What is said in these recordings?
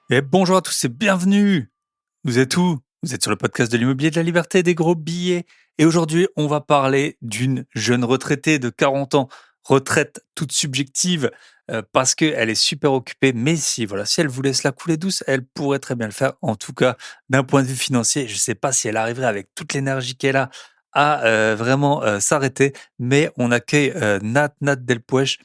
Et bonjour à tous et bienvenue. Vous êtes où? Vous êtes sur le podcast de l'immobilier de la liberté et des gros billets. Et aujourd'hui, on va parler d'une jeune retraitée de 40 ans. Retraite toute subjective parce qu'elle est super occupée. Mais si elle vous laisse la couler douce, elle pourrait très bien le faire. En tout cas, d'un point de vue financier, je ne sais pas si elle arriverait avec toute l'énergie qu'elle a à vraiment s'arrêter. Mais on accueille Nat Delpouech.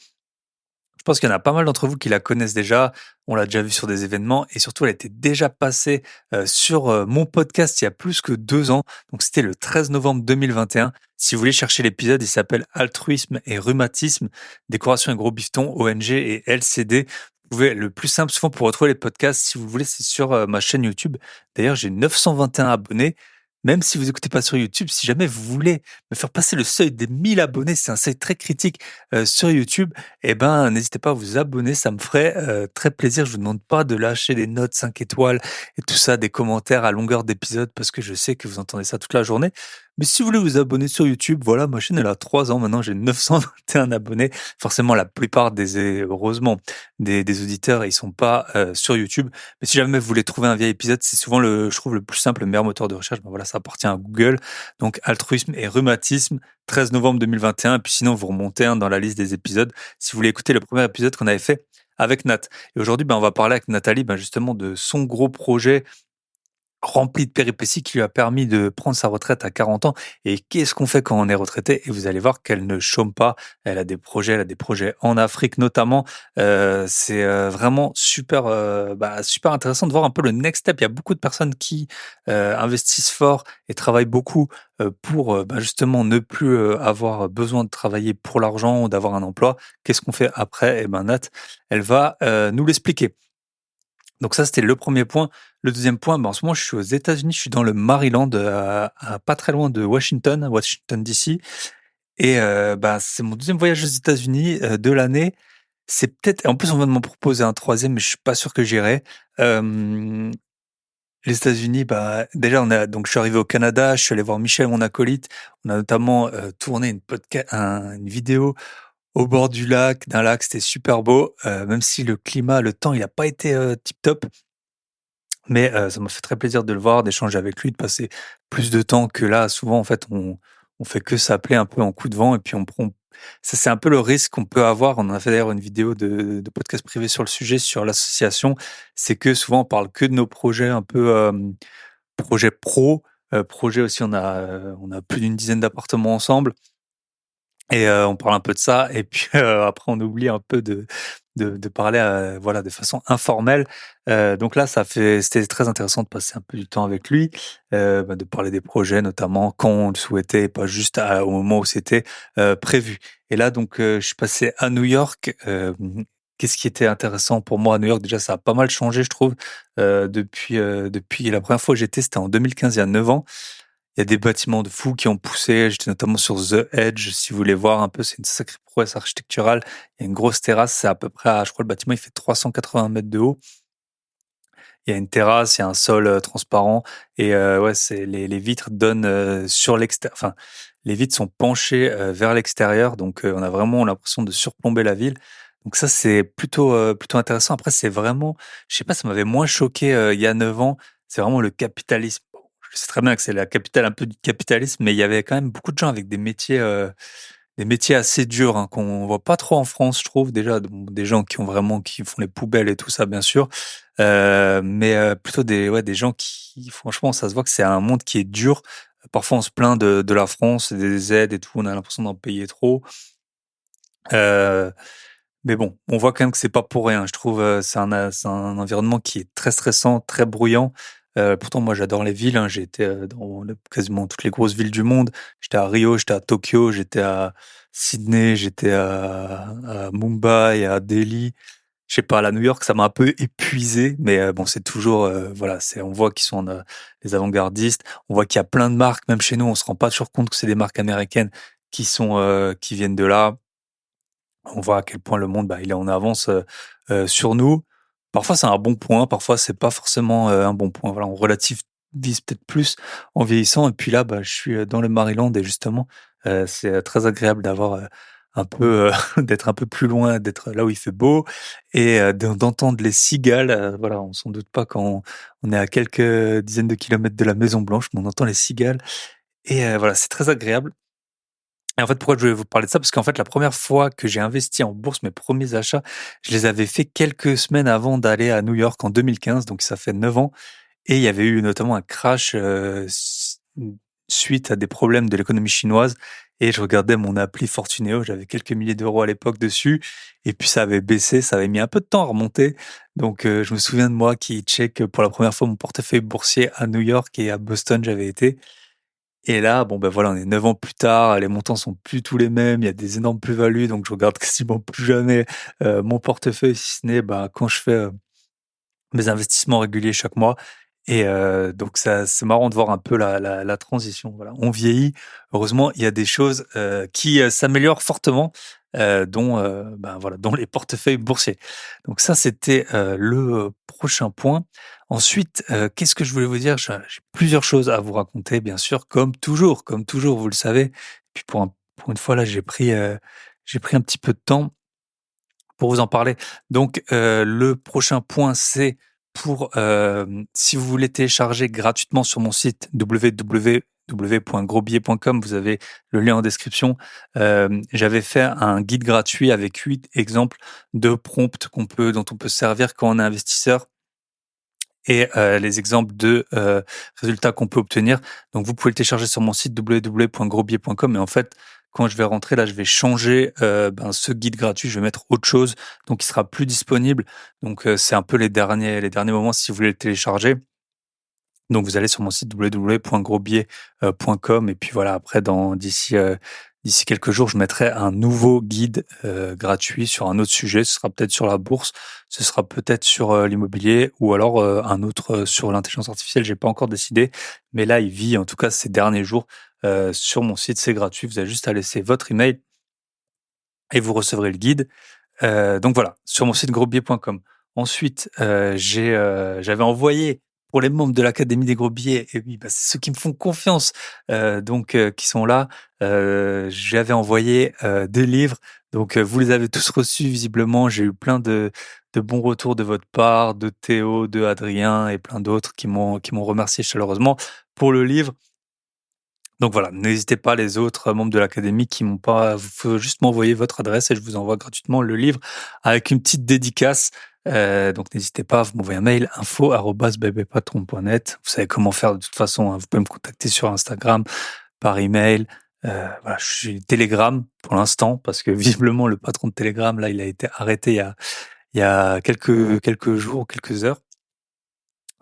Je pense qu'il y en a pas mal d'entre vous qui la connaissent déjà. On l'a déjà vue sur des événements et surtout, elle était déjà passée sur mon podcast il y a plus que 2 ans. Donc, c'était le 13 novembre 2021. Si vous voulez chercher l'épisode, il s'appelle Altruisme et rhumatisme, décoration et gros bifton, ONG et LCD. Vous pouvez, le plus simple souvent pour retrouver les podcasts, si vous voulez, c'est sur ma chaîne YouTube. D'ailleurs, j'ai 921 abonnés. Même si vous écoutez pas sur YouTube, si jamais vous voulez me faire passer le seuil des 1000 abonnés, c'est un seuil très critique sur YouTube, eh ben, n'hésitez pas à vous abonner, ça me ferait très plaisir. Je vous demande pas de lâcher des notes 5 étoiles et tout ça, des commentaires à longueur d'épisode parce que je sais que vous entendez ça toute la journée. Mais si vous voulez vous abonner sur YouTube, voilà, ma chaîne elle a 3 ans maintenant, j'ai 921 abonnés. Forcément, la plupart heureusement, des auditeurs, ils sont pas sur YouTube. Mais si jamais vous voulez trouver un vieil épisode, c'est souvent je trouve le plus simple, le meilleur moteur de recherche. Ben voilà, ça appartient à Google. Donc, altruisme et rhumatisme, 13 novembre 2021. Et puis sinon, vous remontez dans la liste des épisodes si vous voulez écouter le premier épisode qu'on avait fait avec Nat. Et aujourd'hui, on va parler avec Nathalie justement de son gros projet rempli de péripéties qui lui a permis de prendre sa retraite à 40 ans. Et qu'est-ce qu'on fait quand on est retraité? Et vous allez voir qu'elle ne chôme pas. Elle a des projets en Afrique notamment. C'est vraiment super, super intéressant de voir un peu le next step. Il y a beaucoup de personnes qui investissent fort et travaillent beaucoup pour justement ne plus avoir besoin de travailler pour l'argent ou d'avoir un emploi. Qu'est-ce qu'on fait après? Eh ben Nat, elle va nous l'expliquer. Donc ça, c'était le premier point. Le deuxième point, en ce moment, je suis aux États-Unis, je suis dans le Maryland, à pas très loin de Washington DC. Et c'est mon deuxième voyage aux États-Unis de l'année. C'est peut-être, en plus, on vient de m'en proposer un troisième, mais je suis pas sûr que j'irai. Les États-Unis, déjà, donc je suis arrivé au Canada, je suis allé voir Michel, mon acolyte. On a notamment tourné une vidéo au bord du lac, d'un lac, c'était super beau, même si le temps, il a pas été tip top. Mais ça m'a fait très plaisir de le voir, d'échanger avec lui, de passer plus de temps que là. Souvent, en fait, on fait que s'appeler un peu en coup de vent et puis on prend ça, c'est un peu le risque qu'on peut avoir. On en a fait d'ailleurs une vidéo de podcast privé sur le sujet, sur l'association. C'est que souvent, on parle que de nos projets un peu, projets pro, projets aussi, on a plus d'une dizaine d'appartements ensemble. Et on parle un peu de ça et puis, après on oublie un peu de parler, voilà, de façon informelle. Donc là, c'était très intéressant de passer un peu du temps avec lui, de parler des projets notamment quand on le souhaitait, pas juste au moment où c'était, prévu. Et là donc, je suis passé à New York. Qu'est-ce qui était intéressant pour moi à New York? Déjà, ça a pas mal changé, je trouve, depuis la première fois où j'étais, c'était en 2015, il y a 9 ans. Il y a des bâtiments de fous qui ont poussé. J'étais notamment sur The Edge, si vous voulez voir un peu, c'est une sacrée prouesse architecturale. Il y a une grosse terrasse, c'est à peu près, je crois, le bâtiment, il fait 380 mètres de haut. Il y a une terrasse, il y a un sol transparent et ouais, les vitres donnent sur l'extérieur. Enfin, les vitres sont penchées vers l'extérieur, donc on a vraiment l'impression de surplomber la ville. Donc ça, c'est plutôt intéressant. Après, c'est vraiment, je sais pas, ça m'avait moins choqué il y a 9 ans. C'est vraiment le capitalisme. Bon, je sais très bien que c'est la capitale un peu du capitalisme, mais il y avait quand même beaucoup de gens avec des métiers assez durs, hein, qu'on voit pas trop en France, je trouve. Déjà, des gens qui font les poubelles et tout ça, bien sûr. Mais plutôt des gens qui, franchement, ça se voit que c'est un monde qui est dur. Parfois, on se plaint de la France, des aides et tout. On a l'impression d'en payer trop. Heu, mais bon, on voit quand même que c'est pas pour rien. Je trouve, c'est un environnement qui est très stressant, très bruyant. Pourtant moi j'adore les villes, hein. J'ai été, dans quasiment toutes les grosses villes du monde. J'étais à Rio, j'étais à Tokyo, j'étais à Sydney, j'étais à Mumbai, à Delhi. Je sais pas, à New York, ça m'a un peu épuisé, mais bon, c'est toujours, voilà, on voit qu'ils sont, des avant-gardistes. On voit qu'il y a plein de marques, même chez nous, on se rend pas toujours compte que c'est des marques américaines qui viennent de là. On voit à quel point le monde, il est en avance, sur nous. Parfois, c'est un bon point, parfois c'est pas forcément, un bon point. Voilà, on relativise peut-être plus en vieillissant et puis là, je suis, dans le Maryland et justement, c'est, très agréable d'avoir, un peu, d'être un peu plus loin, d'être là où il fait beau et d'entendre les cigales, voilà, on s'en doute pas quand on est à quelques dizaines de kilomètres de la Maison Blanche, mais on entend les cigales et voilà, c'est très agréable et en fait, pourquoi je voulais vous parler de ça? Parce qu'en fait, la première fois que j'ai investi en bourse, mes premiers achats, je les avais fait quelques semaines avant d'aller à New York en 2015, donc ça fait 9 ans et il y avait eu notamment un crash, suite à des problèmes de l'économie chinoise et je regardais mon appli Fortuneo, j'avais quelques milliers d'euros à l'époque dessus et puis ça avait baissé, ça avait mis un peu de temps à remonter. Donc je me souviens de moi qui check pour la première fois mon portefeuille boursier à New York et à Boston, j'avais été et là, bon, ben voilà, on est 9 ans plus tard, les montants sont plus tous les mêmes, il y a des énormes plus-values, donc je regarde quasiment plus jamais, mon portefeuille si ce n'est, bah, quand je fais, mes investissements réguliers chaque mois et donc ça c'est marrant de voir un peu la transition, voilà. On vieillit, heureusement, il y a des choses, qui, s'améliorent fortement, dont, ben, voilà, dont les portefeuilles boursiers. Donc ça, c'était, le prochain point. Ensuite, qu'est-ce que je voulais vous dire? J'ai plusieurs choses à vous raconter, bien sûr, comme toujours, vous le savez. Puis pour une fois, là, j'ai pris un petit peu de temps pour vous en parler. Donc, le prochain point, c'est pour, si vous voulez télécharger gratuitement sur mon site www.grosbillet.com, vous avez le lien en description. J'avais fait un guide gratuit avec 8 exemples de prompts dont on peut se servir quand on est investisseur et les exemples de, résultats qu'on peut obtenir. Donc vous pouvez le télécharger sur mon site www.grosbiais.com et en fait, quand je vais rentrer là, je vais changer, ben, ce guide gratuit, je vais mettre autre chose, donc il sera plus disponible. Donc c'est un peu les derniers moments si vous voulez le télécharger. Donc vous allez sur mon site www.grosbiais.com et puis voilà, après d'ici quelques jours, je mettrai un nouveau guide, gratuit sur un autre sujet. Ce sera peut-être sur la bourse, ce sera peut-être sur, l'immobilier ou alors, un autre, sur l'intelligence artificielle. J'ai pas encore décidé, mais là, il vit en tout cas ces derniers jours, sur mon site. C'est gratuit, vous avez juste à laisser votre email et vous recevrez le guide. Donc voilà, sur mon site grosbiais.com. Ensuite, j'avais envoyé pour les membres de l'Académie des Gros Billets et oui, bah, c'est ceux qui me font confiance, donc qui sont là, j'avais envoyé, des livres, donc vous les avez tous reçus visiblement. J'ai eu plein de bons retours de votre part, de Théo, de Adrien et plein d'autres qui m'ont remercié chaleureusement pour le livre. Donc voilà, n'hésitez pas les autres membres de l'académie qui m'ont pas vous faut juste m'envoyer votre adresse et je vous envoie gratuitement le livre avec une petite dédicace. Donc n'hésitez pas, vous m'envoyez un mail info@bbpatron.net. Vous savez comment faire de toute façon, hein, vous pouvez me contacter sur Instagram, par email, voilà, je suis Telegram pour l'instant parce que visiblement le patron de Telegram là, il a été arrêté il y a quelques jours, quelques heures.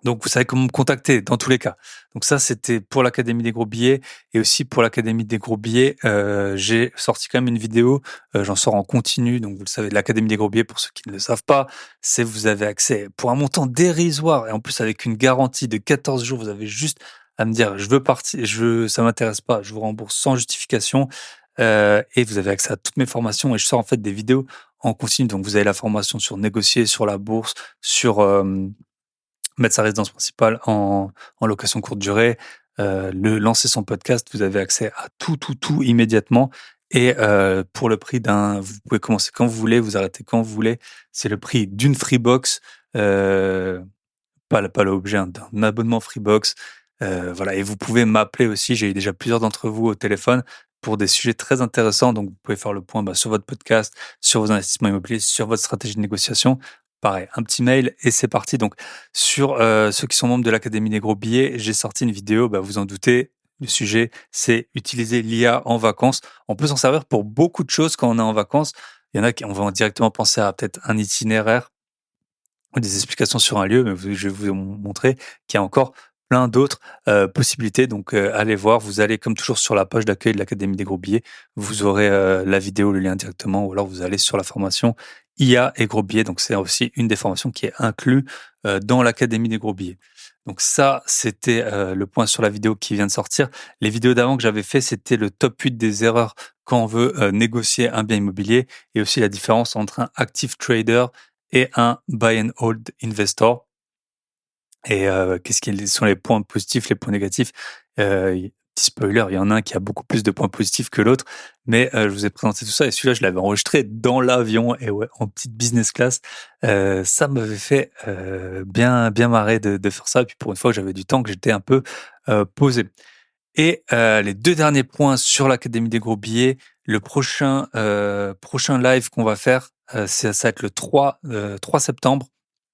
Donc, vous savez comment me contacter dans tous les cas. Donc ça, c'était pour l'Académie des Gros Billets et aussi pour l'Académie des Gros Billets, j'ai sorti quand même une vidéo, j'en sors en continu, donc vous le savez, l'Académie des Gros Billets, pour ceux qui ne le savent pas, c'est vous avez accès pour un montant dérisoire et en plus avec une garantie de 14 jours, vous avez juste à me dire: «Je veux partir, ça m'intéresse pas, je vous rembourse sans justification», et vous avez accès à toutes mes formations et je sors en fait des vidéos en continu. Donc vous avez la formation sur négocier sur la bourse, sur, mettre sa résidence principale en location courte durée, lancer son podcast, vous avez accès à tout, tout, tout immédiatement et pour le prix vous pouvez commencer quand vous voulez, vous arrêtez quand vous voulez. C'est le prix d'une Freebox, heu, pas l'objet, hein, d'un abonnement Freebox, voilà et vous pouvez m'appeler aussi. J'ai eu déjà plusieurs d'entre vous au téléphone pour des sujets très intéressants, donc vous pouvez faire le point, bah, sur votre podcast, sur vos investissements immobiliers, sur votre stratégie de négociation. Pareil, un petit mail et c'est parti. Donc sur, ceux qui sont membres de l'Académie des Gros Billets, j'ai sorti une vidéo, bah, vous en doutez, le sujet, c'est utiliser l'IA en vacances. On peut s'en servir pour beaucoup de choses quand on est en vacances. Il y en a qui on va directement penser à peut-être un itinéraire ou des explications sur un lieu, mais je vais vous montrer qu'il y a encore plein d'autres, possibilités. Donc, allez voir, vous allez comme toujours sur la page d'accueil de l'Académie des Gros Billets, vous aurez, la vidéo, le lien directement ou alors vous allez sur la formation IA et Gros Billets. Donc c'est aussi une des formations qui est inclus, dans l'Académie des Gros Billets. Donc ça, c'était, le point sur la vidéo qui vient de sortir. Les vidéos d'avant que j'avais fait, c'était le top 8 des erreurs quand on veut, négocier un bien immobilier et aussi la différence entre un active trader et un buy and hold investor et qu'est-ce qui sont les points positifs, les points négatifs? Petite petit spoiler, il y en a un qui a beaucoup plus de points positifs que l'autre, mais je vous ai présenté tout ça et celui-là, je l'avais enregistré dans l'avion et ouais, en petite business class. Ça m'avait fait bien marrer de faire ça. Et puis pour une fois, j'avais du temps, que j'étais un peu posé. Et les deux derniers points sur l'Académie des gros billets, le prochain live qu'on va faire, ça va être le 3 septembre.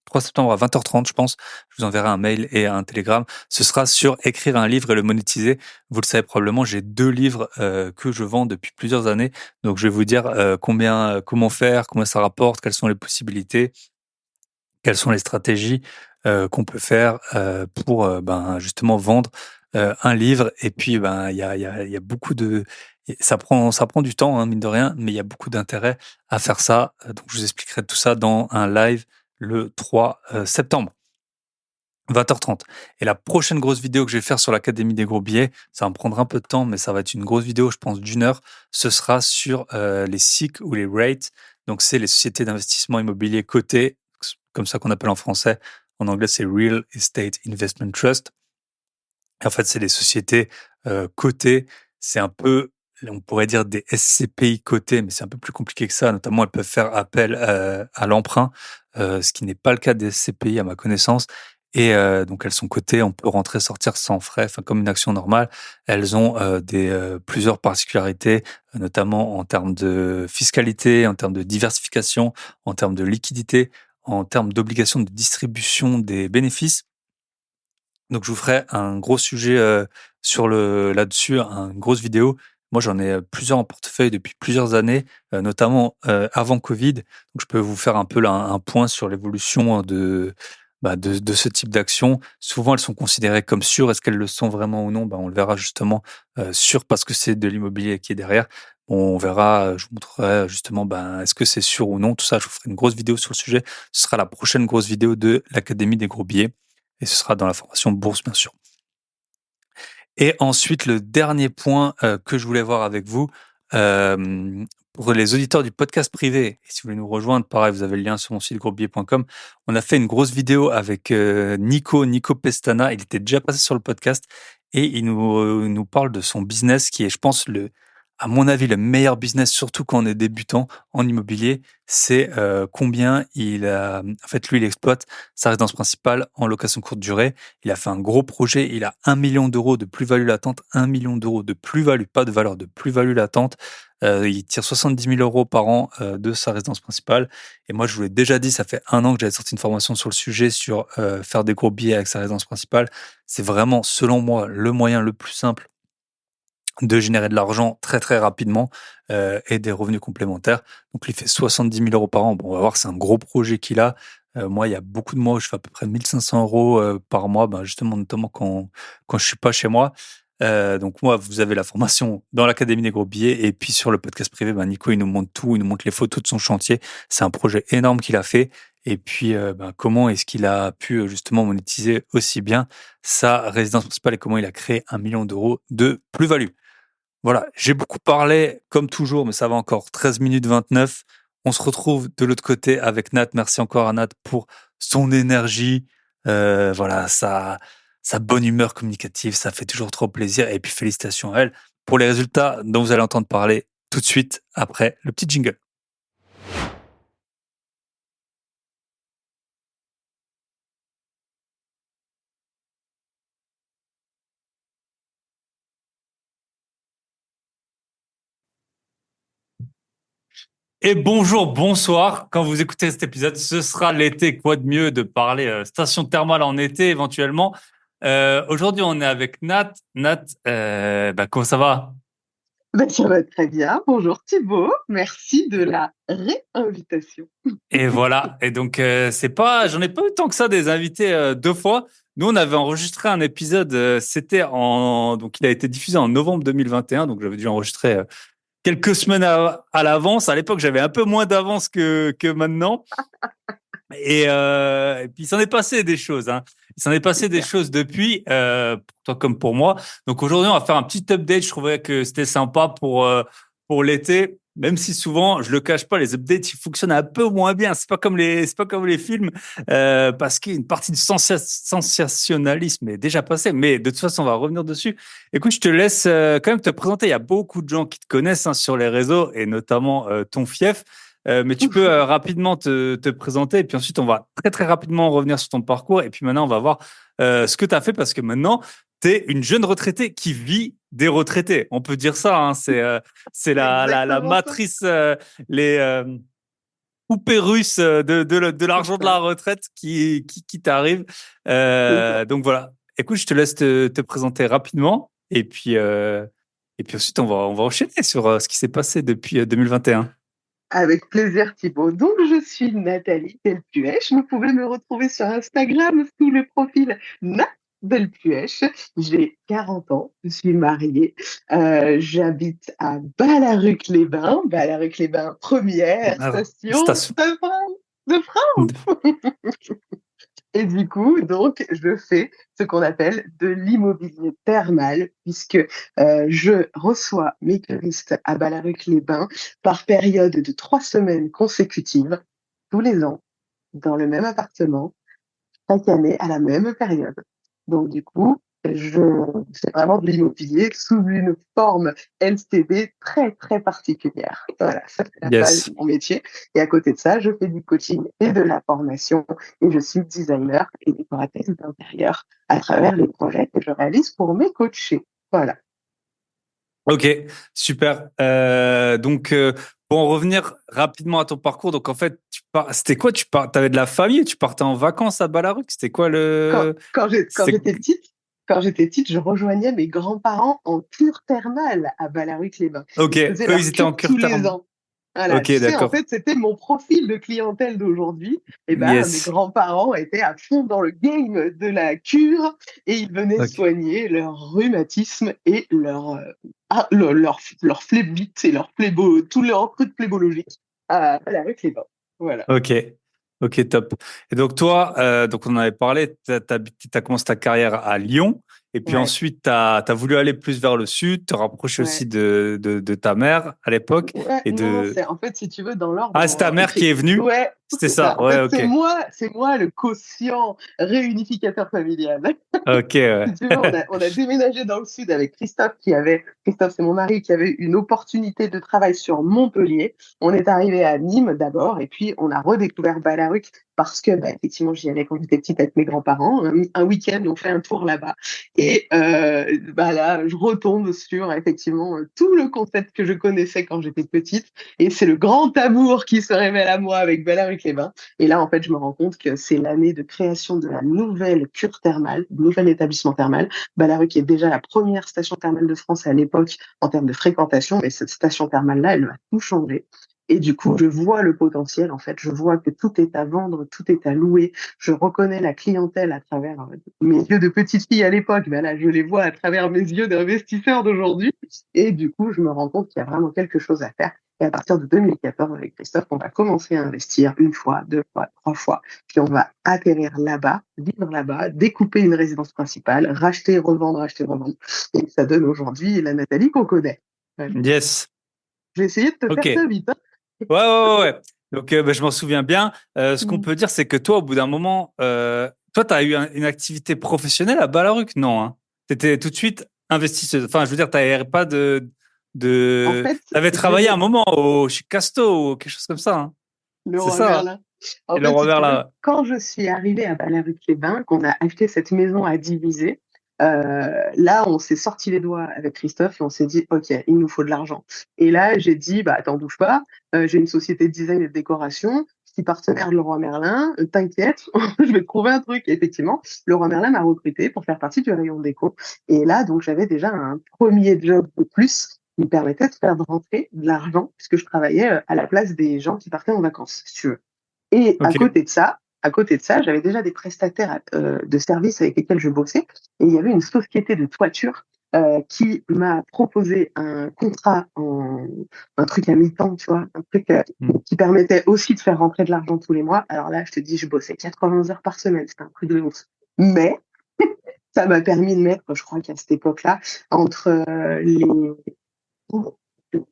3 septembre à 20h30, je pense. Je vous enverrai un mail et un télégramme. Ce sera sur écrire un livre et le monétiser. Vous le savez probablement, j'ai 2 livres que je vends depuis plusieurs années. Donc je vais vous dire comment faire, combien ça rapporte, quelles sont les possibilités, quelles sont les stratégies qu'on peut faire pour justement vendre un livre. Et puis il y a beaucoup de ça prend du temps, hein, mine de rien, mais il y a beaucoup d'intérêt à faire ça. Donc je vous expliquerai tout ça dans un live le 3 septembre. 20h30. Et la prochaine grosse vidéo que je vais faire sur l'Académie des gros billets, ça va me prendre un peu de temps, mais ça va être une grosse vidéo, je pense, d'1 heure. Ce sera sur les SIC ou les REIT. Donc, c'est les sociétés d'investissement immobilier cotées, comme ça qu'on appelle en français. En anglais, c'est Real Estate Investment Trust. Et en fait, c'est des sociétés cotées. C'est un peu, on pourrait dire des SCPI cotées, mais c'est un peu plus compliqué que ça. Notamment, elles peuvent faire appel à l'emprunt, ce qui n'est pas le cas des SCPI à ma connaissance. Et donc, elles sont cotées, on peut rentrer, sortir sans frais, enfin comme une action normale. Elles ont plusieurs particularités, notamment en termes de fiscalité, en termes de diversification, en termes de liquidité, en termes d'obligation de distribution des bénéfices. Donc je vous ferai un gros sujet sur là-dessus, une grosse vidéo. Moi, j'en ai plusieurs en portefeuille depuis plusieurs années, notamment avant Covid. Donc je peux vous faire un peu là, un point sur l'évolution de ce type d'action. Souvent, elles sont considérées comme sûres. Est-ce qu'elles le sont vraiment ou non? On le verra justement sûr parce que c'est de l'immobilier qui est derrière. On verra, je vous montrerai justement est-ce que c'est sûr ou non. Tout ça, je vous ferai une grosse vidéo sur le sujet. Ce sera la prochaine grosse vidéo de l'Académie des gros billets. Et ce sera dans la formation bourse, bien sûr. Et ensuite, le dernier point que je voulais voir avec vous, pour les auditeurs du podcast privé, et si vous voulez nous rejoindre, pareil, vous avez le lien sur mon site groupbillet.com. On a fait une grosse vidéo avec Nico Pestana. Il était déjà passé sur le podcast et il nous parle de son business qui est, je pense, à mon avis, le meilleur business, surtout quand on est débutant en immobilier. C'est combien en fait, lui, il exploite sa résidence principale en location courte durée. Il a fait un gros projet, il a 1 million d'euros de plus-value latente, 1 million d'euros de plus-value, pas de valeur, de plus-value latente. Il tire 70 000 euros par an de sa résidence principale. Et moi, je vous l'ai déjà dit, ça fait 1 an que j'avais sorti une formation sur le sujet, sur faire des gros billets avec sa résidence principale. C'est vraiment, selon moi, le moyen le plus simple de générer de l'argent très très rapidement et des revenus complémentaires. Donc il fait 70 000 euros par an. Bon, on va voir, c'est un gros projet qu'il a. Moi, il y a beaucoup de mois où je fais à peu près 1 500 euros par mois, justement, notamment quand je suis pas chez moi. Donc moi, vous avez la formation dans l'Académie des gros billets et puis sur le podcast privé, Nico, il nous montre tout, il nous montre les photos de son chantier. C'est un projet énorme qu'il a fait. Et puis, comment est-ce qu'il a pu justement monétiser aussi bien sa résidence principale et comment il a créé 1 million d'euros de plus-value. Voilà, j'ai beaucoup parlé, comme toujours, mais ça va encore 13 minutes 29. On se retrouve de l'autre côté avec Nat. Merci encore à Nat pour son énergie, voilà, sa bonne humeur communicative. Ça fait toujours trop plaisir. Et puis félicitations à elle pour les résultats dont vous allez entendre parler tout de suite après le petit jingle. Et bonjour, bonsoir. Quand vous écoutez cet épisode, ce sera l'été. Quoi de mieux de parler station thermale en été éventuellement. Aujourd'hui, on est avec Nat. Nat, comment ça va? Ça va très bien. Bonjour Thibaut, merci de la réinvitation. Et voilà. Et donc, j'en ai pas eu tant que ça des invités 2 fois. Nous, on avait enregistré un épisode, donc il a été diffusé en novembre 2021. Donc, j'avais dû enregistrer quelques semaines à l'avance. À l'époque, j'avais un peu moins d'avance que maintenant. Et puis, il s'en est passé des choses, hein. Il s'en est passé des Super. choses depuis, pour toi comme pour moi. Donc aujourd'hui, on va faire un petit update. Je trouvais que c'était sympa pour l'été même si souvent, je le cache pas, les updates, ils fonctionnent un peu moins bien. C'est pas comme les films, parce qu'une partie du sensationnalisme est déjà passée. Mais de toute façon, on va revenir dessus. Écoute, je te laisse quand même te présenter. Il y a beaucoup de gens qui te connaissent hein, sur les réseaux et notamment ton fief. Mais tu peux rapidement te présenter et puis ensuite on va très très rapidement revenir sur ton parcours et puis maintenant on va voir ce que tu as fait parce que maintenant tu es une jeune retraitée qui vit des retraités. On peut dire ça, hein, c'est C'est la exactement ça. matrice, les poupées russes de C'est l'argent de la ça. retraite qui t'arrive. C'est ça. Donc voilà. Écoute, je te laisse te présenter rapidement et puis ensuite on va enchaîner sur ce qui s'est passé depuis 2021. Avec plaisir, Thibaut. Donc, je suis Nathalie Delpuech. Vous pouvez me retrouver sur Instagram sous le profil Nat Delpuech. J'ai 40 ans, je suis mariée. J'habite à Ballaruc-les-Bains. Ballaruc-les-Bains, première Alors, station station. de France. De France. Et du coup, donc, je fais ce qu'on appelle de l'immobilier thermal, puisque je reçois mes touristes à Ballaruc-les-Bains par période de 3 semaines consécutives, tous les ans, dans le même appartement, chaque année à la même période. Donc, du coup, je fais vraiment de l'immobilier sous une forme LCD très, très particulière. Voilà, ça c'est la base Yes. de mon métier. Et à côté de ça, je fais du coaching et de la formation et je suis designer et décoratrice d'intérieur à travers les projets que je réalise pour mes coachés. Voilà. Ok, super. Pour en revenir rapidement à ton parcours, donc en fait, c'était quoi? T'avais de la famille, tu partais en vacances à Balaruc, c'était quoi Quand, le, quand j'ai- quand c'est, j'étais petite, quand j'étais petite, je rejoignais mes grands-parents en cure thermale à Ballaruc-les-Bains. ok, Ils faisaient eux ils leur étaient en cure cure tous les thermale. ans. Voilà, Ok, tu sais, en d'accord. fait, c'était mon profil de clientèle d'aujourd'hui. Et ben, mes Yes. grands-parents étaient à fond dans le game de la cure et ils venaient Ok, soigner leur rhumatisme et leur phlébite et leur tout leur truc phlébologique à Ballaruc-les-Bains. Voilà. ok, ok, top. Et donc toi, donc on en avait parlé, t'as commencé ta carrière à Lyon, et puis Ouais, ensuite t'as voulu aller plus vers le sud, te rapprocher aussi ouais. de ta mère à l'époque, Ouais, et non, de... c'est en fait, si tu veux, dans Ah, c'est ta l'ordre mère qui écrit. est venue? Ouais, C'était c'est ça. ça, En ouais, fait, ok. c'est moi le quotient réunificateur familial. Ok, Si ouais. tu veux, on a déménagé dans le sud avec Christophe, c'est mon mari, qui avait une opportunité de travail sur Montpellier. On est arrivé à Nîmes d'abord, et puis on a redécouvert Ballaruc parce que, bah, effectivement, j'y allais quand j'étais petite avec mes grands-parents. Un week-end, on fait un tour là-bas. Et bah là, je retombe sur, effectivement, tout le concept que je connaissais quand j'étais petite. Et c'est le grand amour qui se révèle à moi avec Ballaruc-les-Bains. Et là, en fait, je me rends compte que c'est l'année de création de la nouvelle cure thermale, du nouvel établissement thermal. Ballaruc est déjà la première station thermale de France à l'époque en termes de fréquentation, mais cette station thermale-là, elle va tout changer. Et du coup, je vois le potentiel, en fait, je vois que tout est à vendre, tout est à louer. Je reconnais la clientèle à travers mes yeux de petite fille à l'époque, ben là, je les vois à travers mes yeux d'investisseur d'aujourd'hui. Et du coup, je me rends compte qu'il y a vraiment quelque chose à faire. Et à partir de 2014, avec Christophe, on va commencer à investir une fois, deux fois, trois fois. Puis on va atterrir là-bas, vivre là-bas, découper une résidence principale, racheter, revendre. Et ça donne aujourd'hui la Nathalie qu'on connaît. Ouais. Yes. J'ai essayé de te Ok. faire Ouais, ça vite, hein. ouais, ouais, ouais. Donc, bah, je m'en souviens bien. Ce qu'on Mm. peut dire, c'est que toi, au bout d'un moment, toi, tu as eu une activité professionnelle à Balaruc, non, hein? Tu étais tout de suite investisseuse. Enfin, je veux dire, tu n'avais pas En de... fait, Tu avais je travaillé un n'ai moment chez Casto ou quelque chose comme ça, hein. le C'est roi ça, hein. Merlin. Et En le fait, si revers tu veux, là. quand je suis arrivée à Ballaruc-les-Bains, qu'on a acheté cette maison à diviser, là, on s'est sorti les doigts avec Christophe et on s'est dit, OK, il nous faut de l'argent. Et là, j'ai dit, bah, attends, bouge pas, j'ai une société de design et de décoration, je suis partenaire de Leroy Merlin, t'inquiète, je vais te trouver un truc. Et effectivement, Leroy Merlin m'a recruté pour faire partie du rayon déco. Et là, donc, j'avais déjà un premier job de plus qui me permettait de faire rentrer de l'argent puisque je travaillais à la place des gens qui partaient en vacances, si tu veux. Et Ok. à côté de ça, j'avais déjà des prestataires de services avec lesquels je bossais. Et il y avait une société de toiture qui m'a proposé un contrat un truc à mi-temps, tu vois, un truc Hmm. qui permettait aussi de faire rentrer de l'argent tous les mois. Alors là, je te dis, je bossais 80 heures par semaine, c'était un truc de ouf. Mais ça m'a permis de mettre, je crois qu'à cette époque-là, entre les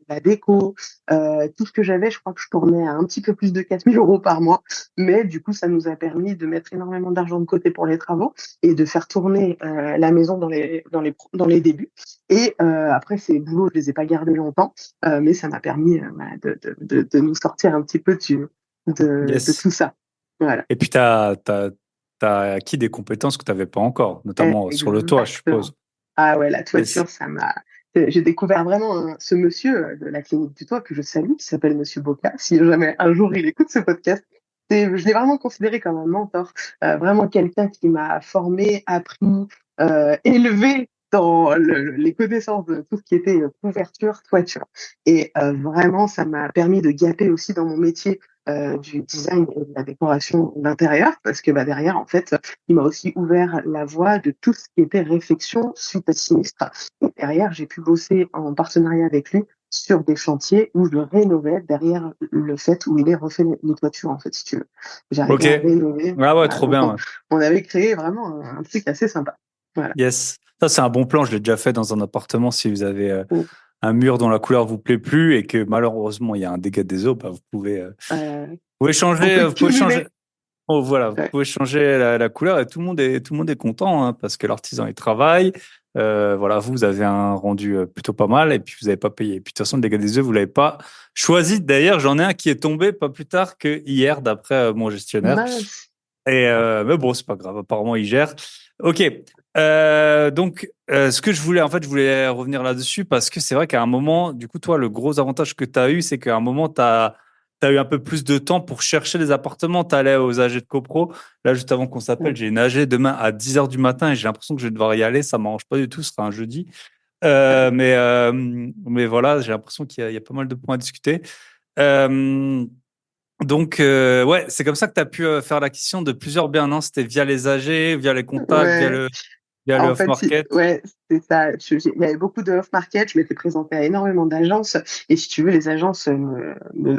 la déco, tout ce que j'avais, je crois que je tournais à un petit peu plus de 4 000 € par mois. Mais du coup, ça nous a permis de mettre énormément d'argent de côté pour les travaux et de faire tourner la maison dans les débuts. Et après, ces boulots, je les ai pas gardés longtemps, mais ça m'a permis voilà, de nous sortir un petit peu de Yes. tout ça. Voilà. Et puis, t'as acquis des compétences que tu n'avais pas encore, notamment sur le toit, je Exactement. suppose. Ah ouais, la Yes. toiture, ça m'a. J'ai découvert vraiment ce monsieur de la clinique du toit que je salue, qui s'appelle Monsieur Boca. Si jamais un jour il écoute ce podcast, je l'ai vraiment considéré comme un mentor, vraiment quelqu'un qui m'a formé, appris, élevé dans les connaissances de tout ce qui était couverture, toiture. Et vraiment, ça m'a permis de gapper aussi dans mon métier du design et de la décoration d'intérieur, parce que bah, derrière, en fait, il m'a aussi ouvert la voie de tout ce qui était réflexion suite à sinistre. Et derrière, j'ai pu bosser en partenariat avec lui sur des chantiers où je rénovais derrière le fait où il est refait les toitures, en fait, si tu veux. J'arrivais Ok. à rénover. Ah ouais, Voilà, trop donc bien. Ouais. on avait créé vraiment un truc assez sympa. Voilà. Yes. Ça, c'est un bon plan. Je l'ai déjà fait dans un appartement. Si vous avez Mm. un mur dont la couleur vous plaît plus et que malheureusement il y a un dégât des eaux, bah, vous pouvez On changer. peut Vous pouvez changer. cumuler. Oh, voilà, vous Ouais. pouvez changer la couleur et tout le monde est content, hein, parce que l'artisan il travaille. Voilà, vous avez un rendu plutôt pas mal et puis vous n'avez pas payé. Et puis de toute façon, le dégât des œufs, vous l'avez pas choisi. D'ailleurs, j'en ai un qui est tombé pas plus tard que hier, d'après mon gestionnaire. Mince. Et mais bon, c'est pas grave. Apparemment, il gère. Ok. Donc, ce que je voulais, en fait, je voulais revenir là-dessus parce que c'est vrai qu'à un moment, du coup, toi, le gros avantage que tu as eu, c'est qu'à un moment, tu as eu un peu plus de temps pour chercher les appartements. Tu allais aux AG de copro. Là, juste avant qu'on s'appelle, Ouais. j'ai une AG demain à 10h du matin et j'ai l'impression que je vais devoir y aller. Ça m'arrange pas du tout. Ce sera un jeudi. Ouais. Mais voilà, j'ai l'impression qu'il y a pas mal de points à discuter. Euh, donc, ouais, c'est comme ça que tu as pu faire l'acquisition de plusieurs biens, non? C'était via les AG, via les contacts, via Ouais. le En fait, off-market. ouais, c'est ça. Il y avait beaucoup de off-market. Je m'étais présentée à énormément d'agences. Et si tu veux, les agences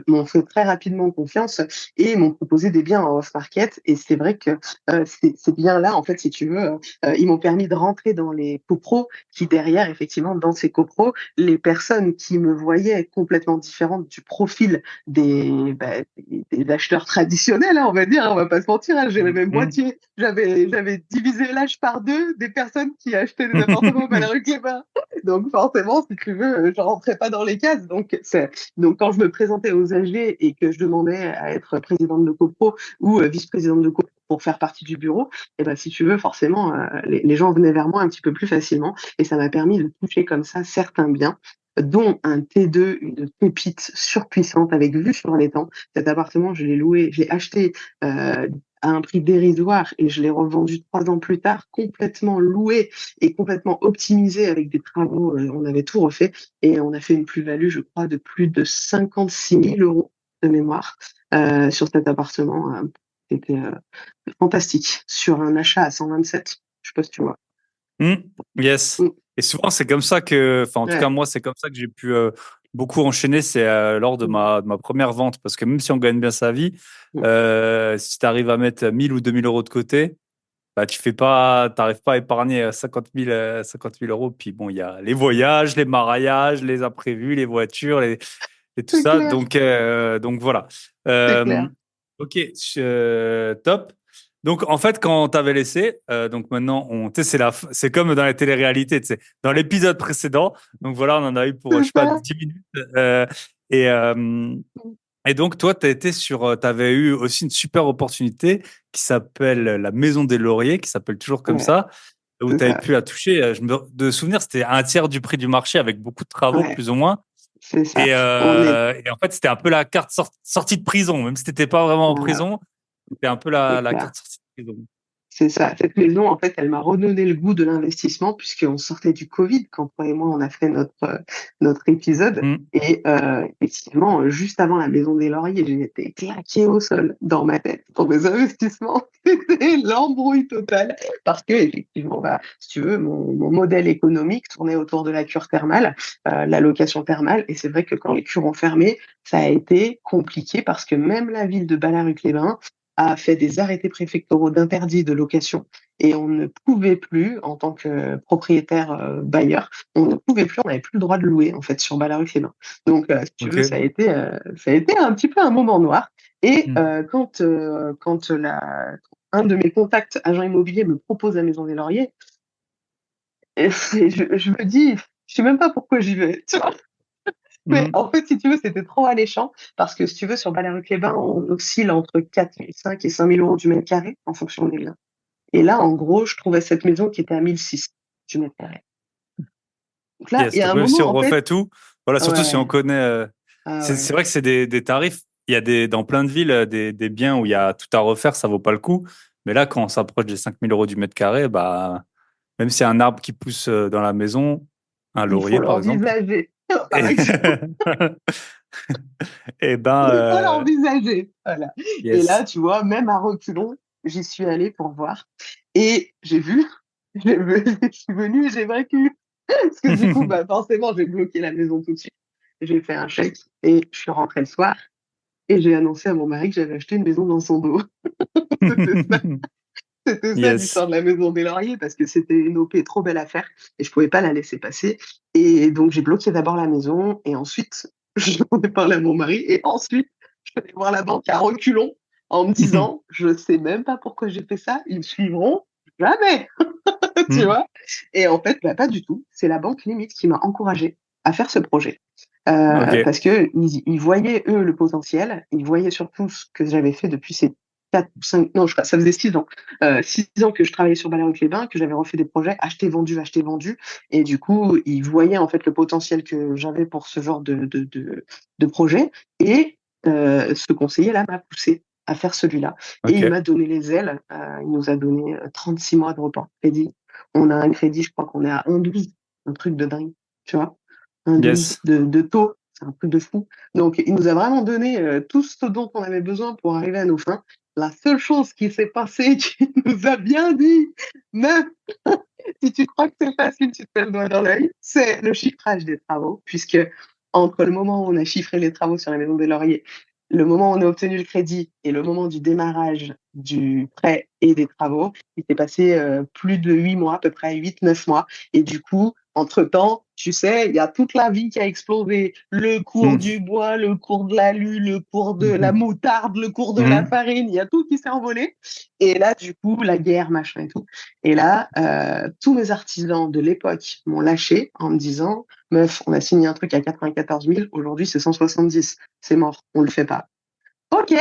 m'ont fait très rapidement confiance et m'ont proposé des biens en off-market. Et c'est vrai que ces biens-là, en fait, si tu veux, ils m'ont permis de rentrer dans les copros qui, derrière, effectivement, dans ces copros, les personnes qui me voyaient complètement différentes du profil des acheteurs traditionnels, hein, on va dire, hein, on va pas se mentir, hein, j'avais même Mhm. moitié. J'avais divisé l'âge par deux des personnes qui achetaient des appartements à la rue Clément. Donc forcément, si tu veux, je rentrais pas dans les cases. Donc quand je me présentais aux AG et que je demandais à être présidente de copro ou vice-présidente de copro pour faire partie du bureau, et ben si tu veux, forcément, les gens venaient vers moi un petit peu plus facilement et ça m'a permis de toucher comme ça certains biens dont un T2, une pépite surpuissante avec vue sur l'étang. Cet appartement, je l'ai loué, je l'ai acheté à un prix dérisoire et je l'ai revendu 3 ans plus tard, complètement loué et complètement optimisé avec des travaux. On avait tout refait et on a fait une plus-value, je crois, de plus de 56 000 € de mémoire sur cet appartement. C'était fantastique sur un achat à 127. Je sais pas si tu vois. Hmm, yes. Mm. Et souvent, c'est comme ça que, enfin, en tout cas, Ouais. moi, c'est comme ça que j'ai pu beaucoup enchaîner. C'est lors de Mm. ma première vente. Parce que même si on gagne bien sa vie, Mm. si tu arrives à mettre 1000 ou 2000 € de côté, bah, t'arrives pas à épargner 50 000 €. Puis bon, il y a les voyages, les mariages, les imprévus, les voitures, et tout C'est ça. clair, Donc voilà. c'est Euh, clair. ok, top. Donc en fait, quand t'avais laissé, donc maintenant, tu sais, c'est comme dans les téléréalités, tu sais, dans l'épisode précédent. Donc voilà, on en a eu pour, je C'est sais pas, ça. 10 minutes. Et, euh, et donc, toi, t'avais eu aussi une super opportunité qui s'appelle la Maison des Lauriers, qui s'appelle toujours comme Ouais, ça, où c'est tu avais ça. pu la toucher. De souvenir, c'était un tiers du prix du marché avec beaucoup de travaux, Ouais, plus ou moins. c'est ça. On est. Et en fait, c'était un peu la carte sortie de prison, même si t'étais pas vraiment en Voilà, prison, c'était un peu c'est la clair. carte sortie de prison. C'est ça. Cette maison, en fait, elle m'a redonné le goût de l'investissement puisqu'on sortait du Covid quand toi et moi, on a fait notre épisode. Hmm. Et effectivement, juste avant la Maison des Lauriers, j'ai été claqué au sol dans ma tête pour mes investissements. C'était l'embrouille totale parce que, effectivement, bah, si tu veux, mon modèle économique tournait autour de la cure thermale, la location thermale. Et c'est vrai que quand les cures ont fermé, ça a été compliqué parce que même la ville de Ballaruc-les-Bains a fait des arrêtés préfectoraux d'interdit de location et on ne pouvait plus, en tant que propriétaire bailleur, on ne pouvait plus, on n'avait plus le droit de louer en fait sur Ballaruc-les-Bains. Donc, si tu veux, Ok. ça a été un petit peu un moment noir. Et Hmm. quand un de mes contacts agents immobiliers me propose la Maison des Lauriers, je me dis, je sais même pas pourquoi j'y vais. Tu vois. Mais Hmm. en fait, si tu veux, c'était trop alléchant parce que si tu veux, sur Ballaruc-les-Bains, on oscille entre 4 500 et 5 000 euros du mètre carré en fonction des biens. Et là, en gros, je trouvais cette maison qui était à 1 600 du mètre carré. Donc là, il Yes. y a Donc un même si moment, on en fait, refait tout, voilà, surtout si on ouais, connaît, ah c'est ouais, vrai que c'est des tarifs. Il y a dans plein de villes des biens où il y a tout à refaire, ça vaut pas le coup. Mais là, quand on s'approche des 5 000 € du mètre carré, bah, même s'il y a un arbre qui pousse dans la maison, un il faut laurier par exemple, l'envisager. Par et, exemple, et ben, il faut l'envisager. Voilà. Et là, yes. tu vois, même à reculons, j'y suis allée pour voir. Et j'ai vu, je suis venue et j'ai vaincu. Parce que du coup, bah, forcément, j'ai bloqué la maison tout de suite. J'ai fait un chèque et je suis rentrée le soir et j'ai annoncé à mon mari que j'avais acheté une maison dans son dos. C'était ça, c'était ça Yes. l'histoire de la maison des Lauriers parce que c'était une OP trop belle à faire et je pouvais pas la laisser passer. Et donc, j'ai bloqué d'abord la maison et ensuite, j'en ai parlé à mon mari et ensuite, je suis allée voir la banque à reculons en me disant, je sais même pas pourquoi j'ai fait ça, ils me suivront jamais, tu vois. Et en fait, bah, pas du tout. C'est la banque limite qui m'a encouragée à faire ce projet. Ok. Parce que ils voyaient, eux, le potentiel. Ils voyaient surtout ce que j'avais fait depuis ces 4 ou 5, non, ça faisait 6 ans. 6 ans que je travaillais sur Ballaruc-les-Bains, que j'avais refait des projets, acheté, vendu. Et du coup, ils voyaient en fait le potentiel que j'avais pour ce genre de projet. Et ce conseiller-là m'a poussé à faire celui-là. Et il Ok. m'a donné les ailes. Il nous a donné 36 mois de report crédit. On a un crédit, je crois qu'on est à 1,12, un truc de dingue, tu vois, 1,12 Yes. de taux, c'est un truc de fou. Donc, il nous a vraiment donné tout ce dont on avait besoin pour arriver à nos fins. La seule chose qui s'est passée, qui nous a bien dit, meuf, si tu crois que c'est facile, tu te fais le doigt dans l'œil, c'est le chiffrage des travaux, puisque entre le moment où on a chiffré les travaux sur la Maison des Lauriers, le moment où on a obtenu le crédit et le moment du démarrage du prêt et des travaux, il s'est passé plus de 8 mois, à peu près 8, 9 mois. Et du coup, entre-temps, tu sais, il y a toute la vie qui a explosé. Le cours Hmm. du bois, le cours de l'alu, le cours de la Mhm. moutarde, le cours de la Mhm. farine, il y a tout qui s'est envolé. Et là, du coup, la guerre, machin et tout. Et là, tous mes artisans de l'époque m'ont lâché en me disant, meuf, on a signé un truc à 94 000, aujourd'hui c'est 170, c'est mort, on le fait pas. Ok,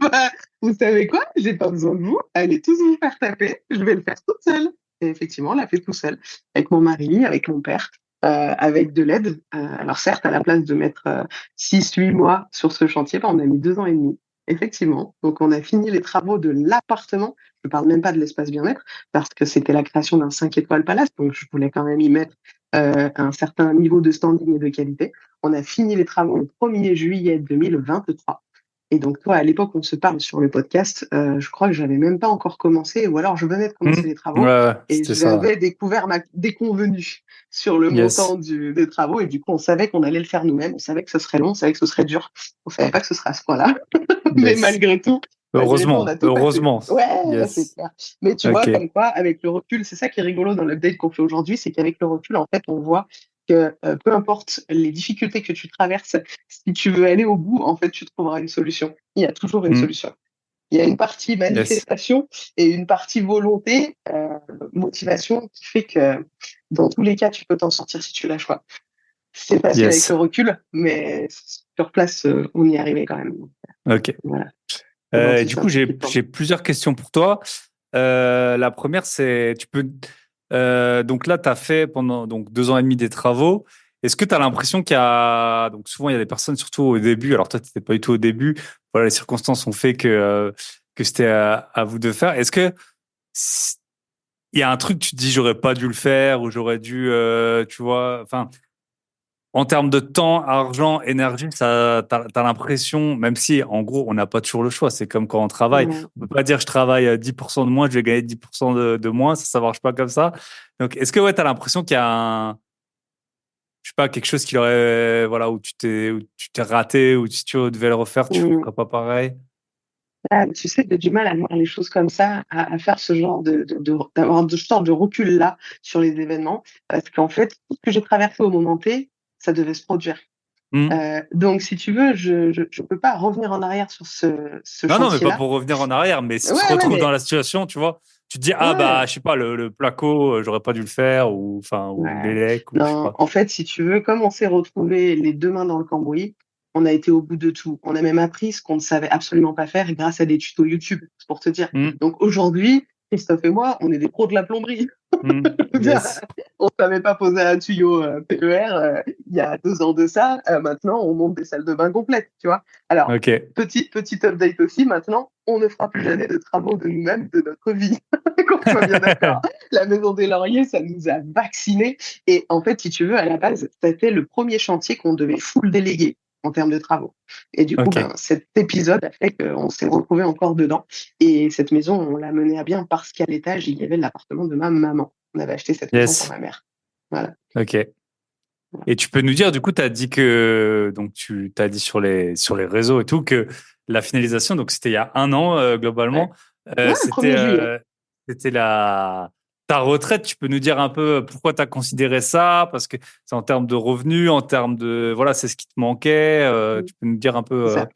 bah, vous savez quoi? J'ai pas besoin de vous, allez tous vous faire taper, je vais le faire toute seule. Et effectivement, on l'a fait tout seul, avec mon mari, avec mon père, avec de l'aide. Alors certes, à la place de mettre 6, 8 mois sur ce chantier, bah, on a mis 2 ans et demi, effectivement. Donc on a fini les travaux de l'appartement, je ne parle même pas de l'espace bien-être, parce que c'était la création d'un 5 étoiles palace, donc je voulais quand même y mettre un certain niveau de standing et de qualité. On a fini les travaux le 1er juillet 2023. Et donc, toi, à l'époque, on se parle sur le podcast, je crois que j'avais même pas encore commencé, ou alors je venais de commencer Hmm. les Ouais, travaux ouais, et c'était ça. j'avais découvert ma déconvenue sur le Yes. montant des travaux. Et du coup, on savait qu'on allait le faire nous-mêmes, on savait que ce serait long, on savait que ce serait dur, on savait pas que ce serait à ce point-là. Mais Yes. malgré tout, on Heureusement. a tout passé. Heureusement. Ouais, c'est Yes. clair. Mais tu vois, Ok. comme quoi, avec le recul, c'est ça qui est rigolo dans l'update qu'on fait aujourd'hui, c'est qu'avec le recul, en fait, on voit que peu importe les difficultés que tu traverses, si tu veux aller au bout, en fait, tu trouveras une solution. Il y a toujours une Hmm. solution. Il y a une partie Yes. manifestation et une partie volonté, motivation qui fait que dans tous les cas, tu peux t'en sortir si tu lâches pas. C'est facile avec Yes. le recul, mais sur place, on y est arrivé quand même. Ok. Voilà, c'est gentil, Du c'est un coup, truc qui tombe. j'ai plusieurs questions pour toi. La première, c'est, donc là, tu as fait pendant donc 2 ans et demi des travaux. Est-ce que tu as l'impression qu'il y a, donc souvent, il y a des personnes, surtout au début, alors toi, tu n'étais pas du tout au début, voilà, les circonstances ont fait que c'était à vous de faire. Est-ce que il y a un truc, tu te dis, j'aurais pas dû le faire ou j'aurais dû, tu vois, enfin, en termes de temps, argent, énergie, t'as l'impression, même si en gros, on n'a pas toujours le choix, c'est comme quand on travaille. Ouais. On peut pas dire je travaille 10% de moins, je vais gagner 10% de moins, ça marche pas comme ça. Donc, est-ce que ouais, tu as l'impression qu'il y a je sais pas, quelque chose qui aurait, voilà, où tu t'es raté, ou si tu devais le refaire, tu Mm. ferais pas pareil? Ah, tu sais, j'ai du mal à voir les choses comme ça, à faire ce genre d'avoir ce genre de recul-là sur les événements, parce qu'en fait, tout ce que j'ai traversé au moment T, ça devait se produire. Mmh. Donc si tu veux, je peux pas revenir en arrière sur ce Non, non, mais pas chantier-là. pour revenir en arrière, mais si tu te Ouais, ouais, retrouves dans mais la situation, tu vois, tu te dis, ah bah, ouais, je sais pas, le placo, j'aurais pas dû le faire, ou enfin, ou ouais. l'élec, ou je sais Non, pas. en fait, si tu veux, comme on s'est retrouvés les 2 mains dans le cambouis, on a été au bout de tout. On a même appris ce qu'on ne savait absolument pas faire grâce à des tutos YouTube, c'est pour te dire. Mmh, Donc aujourd'hui, Christophe et moi, on est des pros de la plomberie. mmh, Je veux dire, yes. on savait pas poser un tuyau PER il y a 2 ans de ça. Maintenant, on monte des salles de bain complètes, tu vois. Alors, Ok. petit update aussi, maintenant, on ne fera plus jamais de travaux de nous-mêmes de notre vie. Qu'on soit bien d'accord. La Maison des Lauriers, ça nous a vaccinés. Et en fait, si tu veux, à la base, c'était le premier chantier qu'on devait full déléguer en termes de travaux. Et du coup, Ok. ben, cet épisode a fait qu'on s'est retrouvé encore dedans. Et cette maison, on l'a menée à bien parce qu'à l'étage, il y avait l'appartement de ma maman. On avait acheté cette maison pour Yes. ma mère. Voilà. Ok. Et tu peux nous dire, du coup, tu as dit que, donc tu t'as dit sur les réseaux et tout, que la finalisation, donc c'était il y a un an, Ouais. globalement, Ouais, le c'était 1er juillet. c'était ta retraite. Tu peux nous dire un peu pourquoi tu as considéré ça? Parce que c'est en termes de revenus, en termes de, voilà, c'est ce qui te manquait. Tu peux nous dire un peu, C'est ça.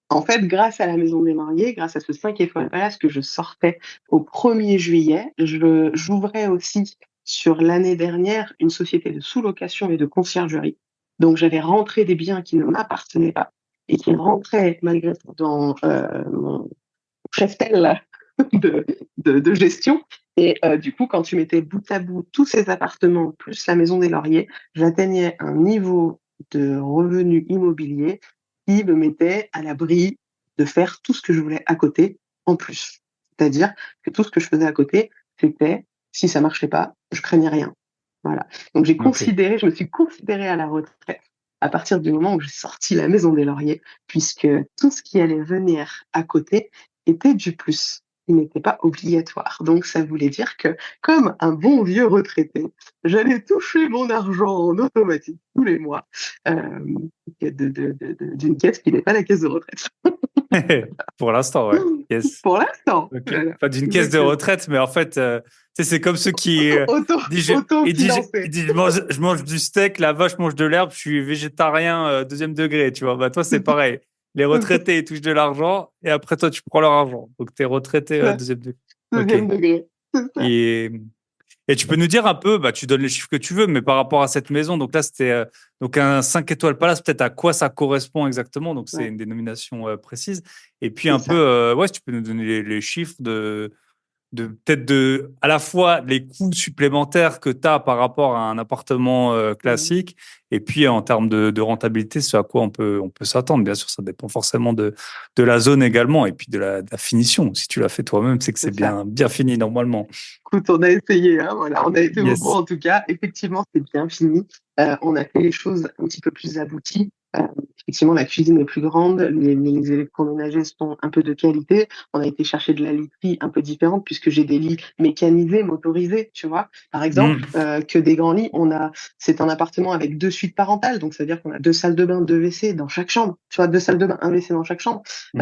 En fait, grâce à la Maison des Lauriers, grâce à ce 5 étoiles palace que je sortais au 1er juillet, j'ouvrais aussi sur l'année dernière une société de sous-location et de conciergerie. Donc, j'avais rentré des biens qui ne m'appartenaient pas et qui rentraient malgré tout dans mon cheftel de, de gestion. Et du coup, quand tu mettais bout à bout tous ces appartements plus la Maison des Lauriers, j'atteignais un niveau de revenu immobilier qui me mettait à l'abri de faire tout ce que je voulais à côté en plus. C'est-à-dire que tout ce que je faisais à côté, c'était, si ça marchait pas, je craignais rien. Voilà. Donc ok, je me suis considérée à la retraite à partir du moment où j'ai sorti la Maison des Lauriers, puisque tout ce qui allait venir à côté était du plus. Il n'était pas obligatoire. Donc ça voulait dire que, comme un bon vieux retraité, j'allais toucher mon argent en automatique tous les mois euh, d'une caisse qui n'est pas la caisse de retraite. pour l'instant, ouais. Yes. Pour l'instant, Ok. voilà, Pas d'une caisse de exactement. retraite, mais en fait, tu sais, c'est comme ceux qui disent, Auto-financé. ils disent, je mange du steak, la vache mange de l'herbe, je suis végétarien deuxième degré, tu vois. Bah, toi, c'est pareil. Les retraités, ils touchent de l'argent et après, toi, tu prends leur argent. Donc, tu es retraité deuxième degré. Ok. Deuxième degré. C'est ça. Et, et tu peux nous dire un peu, bah, tu donnes les chiffres que tu veux, mais par rapport à cette maison, donc là, c'était donc un 5 étoiles palace, peut-être à quoi ça correspond exactement. Donc, c'est Ouais, une dénomination précise. Et puis, c'est un peu, ça. ouais, si tu peux nous donner les chiffres de peut-être de à la fois les coûts supplémentaires que tu as par rapport à un appartement Mhm. classique et puis en termes de rentabilité, ce à quoi on peut s'attendre. Bien sûr, ça dépend forcément de la zone également et puis de la finition. Si tu l'as fait toi-même, c'est que c'est C'est ça. bien fini normalement. Écoute, on a essayé, hein, voilà, on a été au bout Yes. en tout cas. Effectivement, c'est bien fini. On a fait les choses un petit peu plus abouties. Effectivement, la cuisine est plus grande, les électroménagers sont un peu de qualité. On a été chercher de la literie un peu différente puisque j'ai des lits mécanisés, motorisés, tu vois. Par exemple, Mm. que des grands lits, c'est un appartement avec 2 suites parentales, donc ça veut dire qu'on a 2 salles de bain, 2 WC dans chaque chambre. Tu vois, 2 salles de bain, un WC dans chaque chambre. Mm.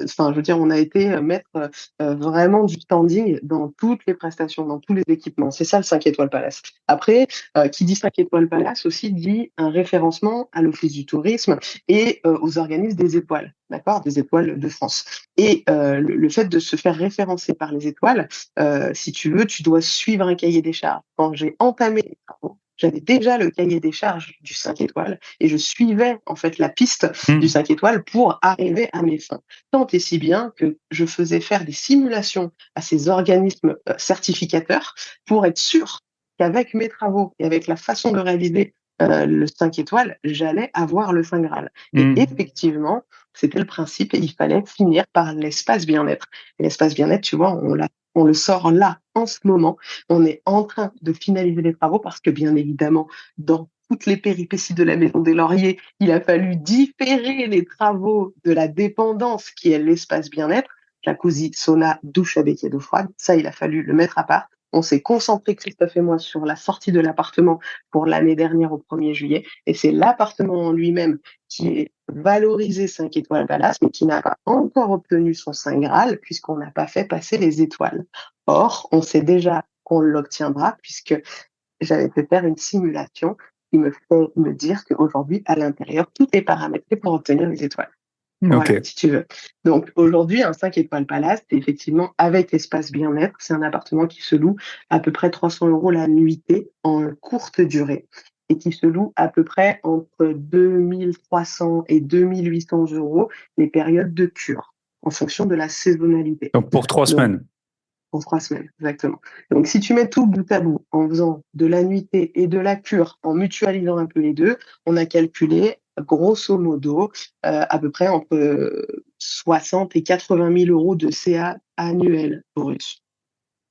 Enfin, je veux dire, on a été mettre vraiment du standing dans toutes les prestations, dans tous les équipements. C'est ça le 5 étoiles Palace. Après, qui dit 5 étoiles Palace aussi dit un référencement à l'Office du tourisme et aux organismes des étoiles, d'accord, des étoiles de France. Et le fait de se faire référencer par les étoiles, si tu veux, tu dois suivre un cahier des charges. Quand j'ai entamé les travaux, j'avais déjà le cahier des charges du 5 étoiles et je suivais en fait la piste du Mm. 5 étoiles pour arriver à mes fins. Tant et si bien que je faisais faire des simulations à ces organismes certificateurs pour être sûr qu'avec mes travaux et avec la façon de réaliser le 5 étoiles, j'allais avoir le Saint Graal. Et Mm. effectivement, c'était le principe et il fallait finir par l'espace bien-être. Et l'espace bien-être, tu vois, on le sort là, en ce moment. On est en train de finaliser les travaux parce que, bien évidemment, dans toutes les péripéties de la Maison des Lauriers, il a fallu différer les travaux de la dépendance qui est l'espace bien-être, jacuzzi, sauna, douche à baigner d'eau froide. Ça, il a fallu le mettre à part. On s'est concentré, Christophe et moi, sur la sortie de l'appartement pour l'année dernière au 1er juillet. Et c'est l'appartement en lui-même qui est valorisé 5 étoiles Palace, mais qui n'a pas encore obtenu son Saint Graal puisqu'on n'a pas fait passer les étoiles. Or, on sait déjà qu'on l'obtiendra puisque j'avais fait faire une simulation qui me fait me dire qu'aujourd'hui, à l'intérieur, tout est paramétré pour obtenir les étoiles. Voilà, Ok. si tu veux. Donc aujourd'hui, un 5 étoiles Palace, c'est effectivement avec espace bien-être. C'est un appartement qui se loue à peu près 300 euros la nuitée en courte durée et qui se loue à peu près entre 2300 et 2800 euros les périodes de cure en fonction de la saisonnalité. Donc pour 3 semaines. Pour 3 semaines, exactement. Donc, si tu mets tout bout à bout en faisant de la nuitée et de la cure, en mutualisant un peu les deux, on a calculé, grosso modo, à peu près entre 60 et 80 000 euros de CA annuel brut.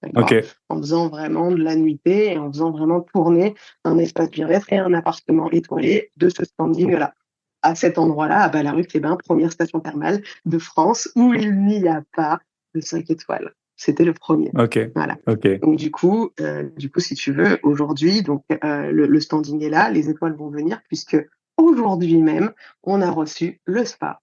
D'accord? Ok. En faisant vraiment de la nuitée et en faisant vraiment tourner un espace bien-être et un appartement étoilé de ce standing-là. À cet endroit-là, à Ballaruc-les-Bains, première station thermale de France où il n'y a pas de 5 étoiles. C'était le premier. Ok. Voilà. Ok. Donc du coup, si tu veux, aujourd'hui, donc le standing est là, les étoiles vont venir puisque aujourd'hui même, on a reçu le spa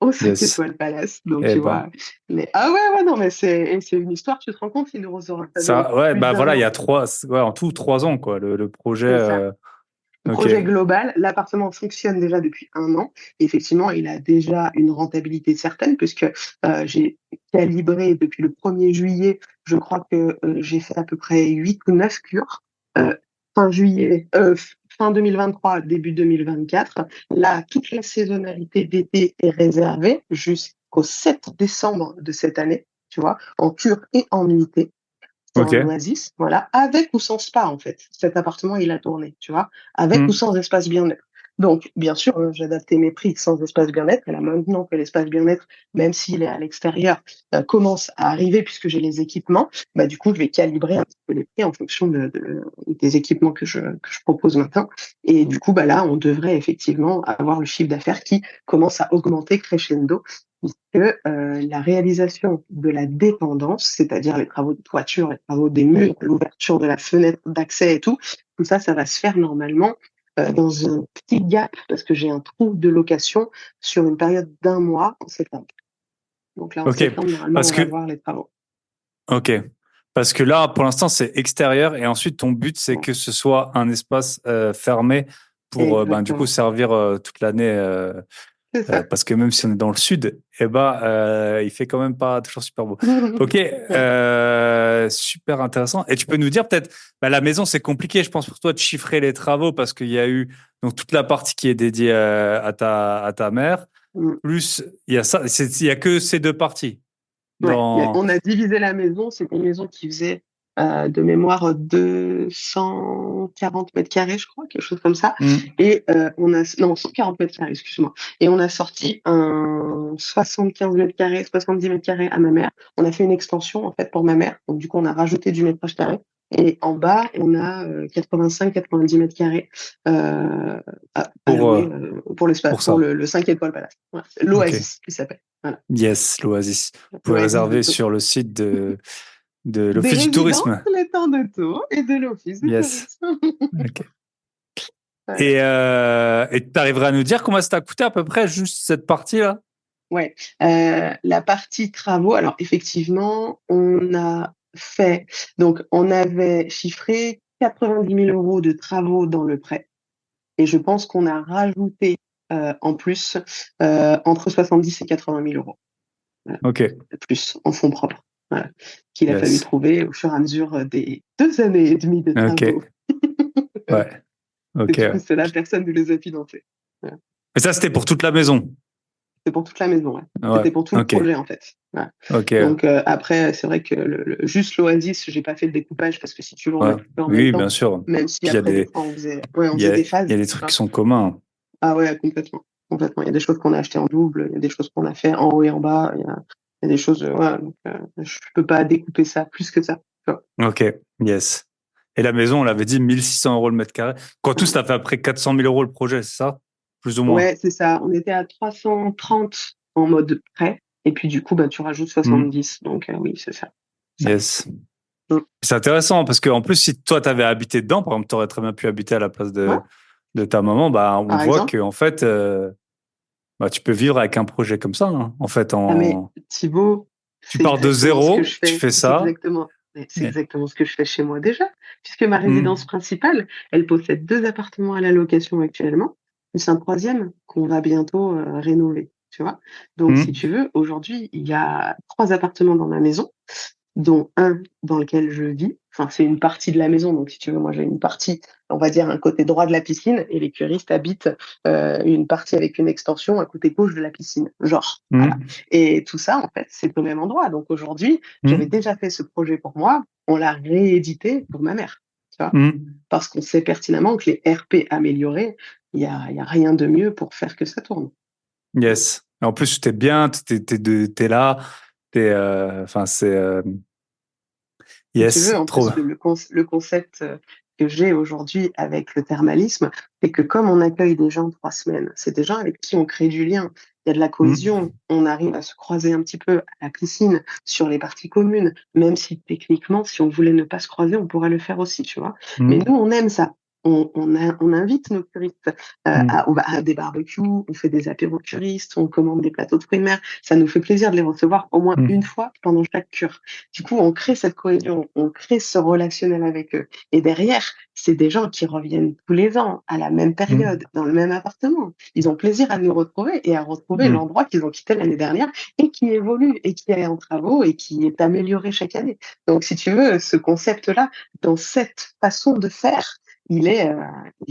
au 5 Yes. étoiles Palace. Donc Eh tu ben. vois, mais ah ouais, non, mais c'est une histoire. Tu te rends compte, ça dure Ça, ouais, plus bah d'un voilà, il y a an. en tout 3 ans, quoi, le projet. C'est ça. Ok. Projet global, l'appartement fonctionne déjà depuis un an. Effectivement, il a déjà une rentabilité certaine puisque j'ai calibré depuis le 1er juillet. Je crois que j'ai fait à peu près 8 ou 9 cures. Euh, fin juillet, fin 2023, début 2024. Là, toute la saisonnalité d'été est réservée jusqu'au 7 décembre de cette année, tu vois, en cure et en nuitée. C'est en Ok. Oasis, voilà, avec ou sans spa en fait. Cet appartement, il a tourné, tu vois, avec ou Hmm. sans espace bien-être. Donc, bien sûr, j'ai adapté mes prix sans espace bien-être. Et là, maintenant que l'espace bien-être, même s'il est à l'extérieur, commence à arriver puisque j'ai les équipements, bah, du coup, je vais calibrer un petit peu les prix en fonction des équipements que je propose maintenant. Et du coup, bah, là, on devrait effectivement avoir le chiffre d'affaires qui commence à augmenter crescendo puisque la réalisation de la dépendance, c'est-à-dire les travaux de toiture, les travaux des murs, l'ouverture de la fenêtre d'accès et tout ça, ça va se faire normalement dans un petit gap, parce que j'ai un trou de location sur une période d'un mois en septembre. Donc là, en Ok. septembre, normalement, Parce on va que, voir les travaux. ok. Parce que là, pour l'instant, c'est extérieur et ensuite, ton but, c'est Bon, que ce soit un espace fermé pour, ben, du coup, exactement. servir toute l'année. C'est ça. Parce que même si on est dans le sud, eh ben, il fait quand même pas toujours super beau. Ok, Ouais. super intéressant. Et tu peux nous dire peut-être, bah, la maison, c'est compliqué, je pense, pour toi de chiffrer les travaux parce qu'il y a eu donc toute la partie qui est dédiée à ta mère, Mm. plus il y a ça, il y a que ces deux parties Ouais, dans. on a divisé la maison. C'était une maison qui faisait de mémoire 240 mètres carrés, je crois, quelque chose comme ça. Hmm. Et on a, non, 140 mètres carrés, excuse-moi. Et on a sorti un 75 mètres carrés, 70 mètres carrés à ma mère. On a fait une extension, en fait, pour ma mère. Donc, du coup, on a rajouté du métrage carré. Et en bas, on a 85-90 mètres carrés à pour, louer pour l'espace, pour pour ça. le 5 étoiles Palace. Voilà. Ok. L'Oasis, qui s'appelle. Voilà. Yes, l'Oasis. Vous pouvez L'Oasis de réserver Thau. sur le site de Des l'Office du résidences, tourisme. les temps de Thau et de l'Office du Yes. tourisme. Ok. Voilà. Et tu arriverais à nous dire combien ça t'a coûté à peu près juste cette partie-là? Ouais. La partie travaux, alors effectivement, on a fait, donc on avait chiffré 90 000 euros de travaux dans le prêt et je pense qu'on a rajouté en plus entre 70 et 80 000 euros. Voilà. Ok. Plus en fonds propres. Voilà. Qu'il a fallu Yes. trouver au fur et à mesure des 2 années et demie de travaux. Ok. Ouais. Et Ok. du coup, Ouais. cela, personne ne les a financés. Voilà. Et ça, c'était pour toute la maison. C'est pour toute la maison, ouais. Ouais. C'était pour tout le Ok. projet, en fait. Voilà. Ok. Donc, après, c'est vrai que juste l'Oasis, j'ai pas fait le découpage parce que si tu veux, on Ouais. a tout fait en même Oui, temps. bien sûr. Même si Puis il y a après, des des, fois, on il y faisait a, des il y a phases. des Tu trucs qui vois. sont communs. Ah ouais, complètement. Complètement. Il y a des choses qu'on a achetées en double, il y a des choses qu'on a fait en haut et en bas. Il y a des choses, voilà. Donc, je peux pas découper ça plus que ça. Tu vois. Ok. Yes. Et la maison, on l'avait dit 1600 euros le mètre carré. Quand tout, Ouais, ça fait après 400 000 euros le projet, c'est ça? Plus ou moins. ouais, c'est ça. On était à 330 en mode prêt. Et puis, du coup, bah, tu rajoutes Hmm. 70. Donc, oui, c'est ça. Ça. Yes. C'est intéressant parce qu'en plus, si toi, tu avais habité dedans, par exemple, tu aurais très bien pu habiter à la place Ouais, de ta maman, bah, on par voit exemple. qu'en fait, bah, tu peux vivre avec un projet comme ça, hein. En fait, Ah mais Thibaut, tu c'est pars de exactement ce que je zéro, tu fais. fais C'est ça. exactement, mais c'est Et- exactement ce que je fais chez moi déjà, puisque ma résidence Hmm, principale, elle possède 2 appartements à la location actuellement, plus un troisième qu'on va bientôt rénover, tu vois. Donc, si hmm, tu veux, aujourd'hui, il y a 3 appartements dans ma maison, dont un dans lequel je vis. Enfin, c'est une partie de la maison, donc si tu veux, moi j'ai une partie, on va dire un côté droit de la piscine, et les curistes habitent une partie avec une extension à côté gauche de la piscine, genre. Voilà. hmm, Et tout ça, en fait, c'est au même endroit. Donc aujourd'hui, j'avais hmm, déjà fait ce projet pour moi, on l'a réédité pour ma mère, tu vois, hmm. parce qu'on sait pertinemment que les RP améliorés, il y a rien de mieux pour faire que ça tourne. Yes. En plus, t'es bien, t'es là, enfin, Si tu veux, yes, en trop. plus, le concept que j'ai aujourd'hui avec le thermalisme, c'est que comme on accueille des gens 3 semaines, c'est des gens avec qui on crée du lien. Il y a de la Hmm, cohésion, on arrive à se croiser un petit peu à la piscine, sur les parties communes, même si techniquement, si on voulait ne pas se croiser, on pourrait le faire aussi, tu vois. Mais nous, hmm, on aime ça. On invite nos curistes hmm, à des barbecues, on fait des apéros curistes, on commande des plateaux de fruits de mer. Ça nous fait plaisir de les recevoir au moins une hmm, fois pendant chaque cure. Du coup, on crée cette cohésion, on crée ce relationnel avec eux. Et derrière, c'est des gens qui reviennent tous les ans, à la même hmm, période, dans le même appartement. Ils ont plaisir à nous retrouver et à retrouver hmm. l'endroit qu'ils ont quitté l'année dernière et qui évolue et qui est en travaux et qui est amélioré chaque année. Donc, si tu veux, ce concept-là, dans cette façon de faire, il est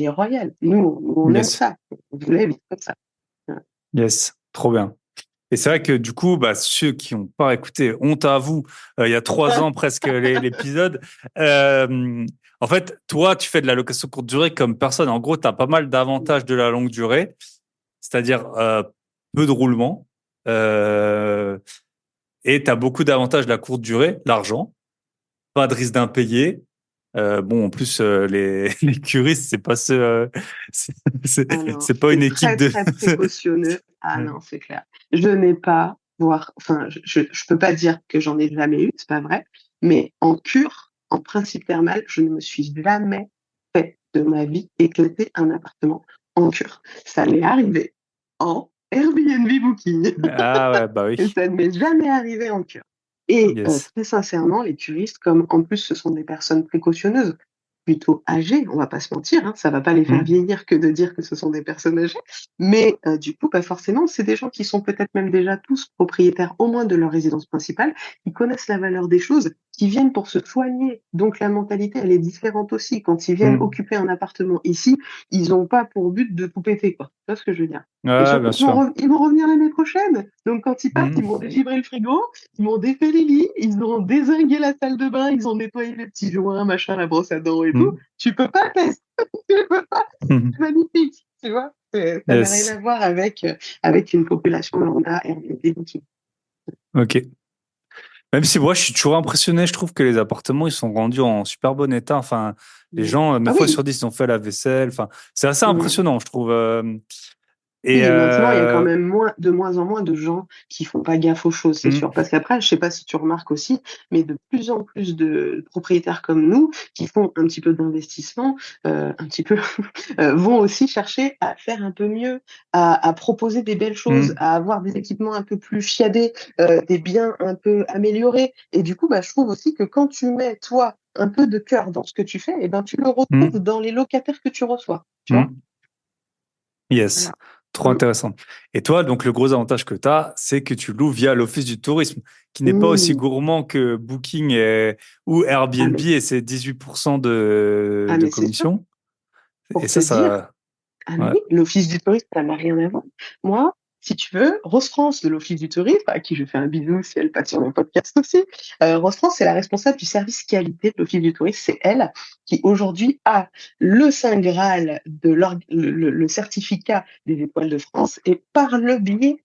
royal. Nous, on aime Yes, ça. On voulait vivre comme ça. yes, trop bien. Et c'est vrai que du coup, bah, ceux qui n'ont pas écouté, honte à vous, il y a 3 ans presque l'épisode. En fait, toi, tu fais de la location courte durée comme personne. En gros, tu as pas mal d'avantages de la longue durée, c'est-à-dire peu de roulement. Euh, et tu as beaucoup d'avantages de la courte durée, l'argent, pas de risque d'impayé. Bon, en plus, les curistes, c'est pas c'est Ah non, c'est pas une c'est équipe très, de. très précautionneux. Ah non, c'est clair. Je n'ai pas, enfin, je peux pas dire que j'en ai jamais eu, c'est pas vrai, mais en cure, en principe thermal, je ne me suis jamais fait de ma vie éclater un appartement en cure. Ça m'est arrivé en Airbnb Booking. Ah ouais, bah Et oui. ça ne m'est jamais arrivé en cure. Et Yes. très sincèrement, les curistes, comme en plus ce sont des personnes précautionneuses, plutôt âgées, on va pas se mentir, hein, ça va pas les faire Hmm. vieillir que de dire que ce sont des personnes âgées, mais du coup, pas forcément, c'est des gens qui sont peut-être même déjà tous propriétaires au moins de leur résidence principale, qui connaissent la valeur des choses, qui viennent pour se soigner. Donc la mentalité, elle est différente aussi. Quand ils viennent Hmm. occuper un appartement ici, ils n'ont pas pour but de tout péter, quoi. Tu vois ce que je veux dire? Et Ouais, surtout, bien sûr. ils vont revenir l'année prochaine. Donc, quand ils partent, ils Hmm. m'ont dégibré le frigo, ils m'ont défait les lits, ils ont dézingué la salle de bain, ils ont nettoyé les petits joints, machin, la brosse à dents et tout. Hmm. Tu peux pas tester. Tu peux pas. Hmm. C'est magnifique. Tu vois? Ça n'a rien Yes. à voir avec une population lambda Airbnb. Ok. Même si moi, je suis toujours impressionné, je trouve que les appartements, ils sont rendus en super bon état. Enfin, les gens, Ah 9 fois sur oui. 10, ils ont fait la vaisselle. Enfin, c'est assez Mm. impressionnant, je trouve. Et Oui, maintenant, il y a quand même de moins en moins de gens qui font pas gaffe aux choses, c'est hmm, sûr. Parce qu'après, je sais pas si tu remarques aussi, mais de plus en plus de propriétaires comme nous, qui font un petit peu d'investissement, un petit peu, vont aussi chercher à faire un peu mieux, à proposer des belles choses, hmm, à avoir des équipements un peu plus chiadés, des biens un peu améliorés. Et du coup, bah, je trouve aussi que quand tu mets, toi, un peu de cœur dans ce que tu fais, et ben, tu le retrouves hmm, dans les locataires que tu reçois. Tu vois? hmm. Yes. Voilà. Trop Mm. intéressant. Et toi, donc, le gros avantage que tu as, c'est que tu loues via l'Office du tourisme, qui n'est pas aussi Mm. gourmand que Booking ou Ah, Airbnb mais et ses 18% Ah, de mais c'est sûr, commission. pour Et te dire, ça, ah, mais ouais. oui, l'Office du tourisme, ça n'a rien à voir. Moi, si tu veux, Rose France de l'Office du tourisme, à qui je fais un bisou si elle passe sur mon podcast aussi, Rose France, c'est la responsable du service qualité de l'Office du tourisme. C'est elle qui aujourd'hui a le Saint Graal de le certificat des étoiles de France et par le biais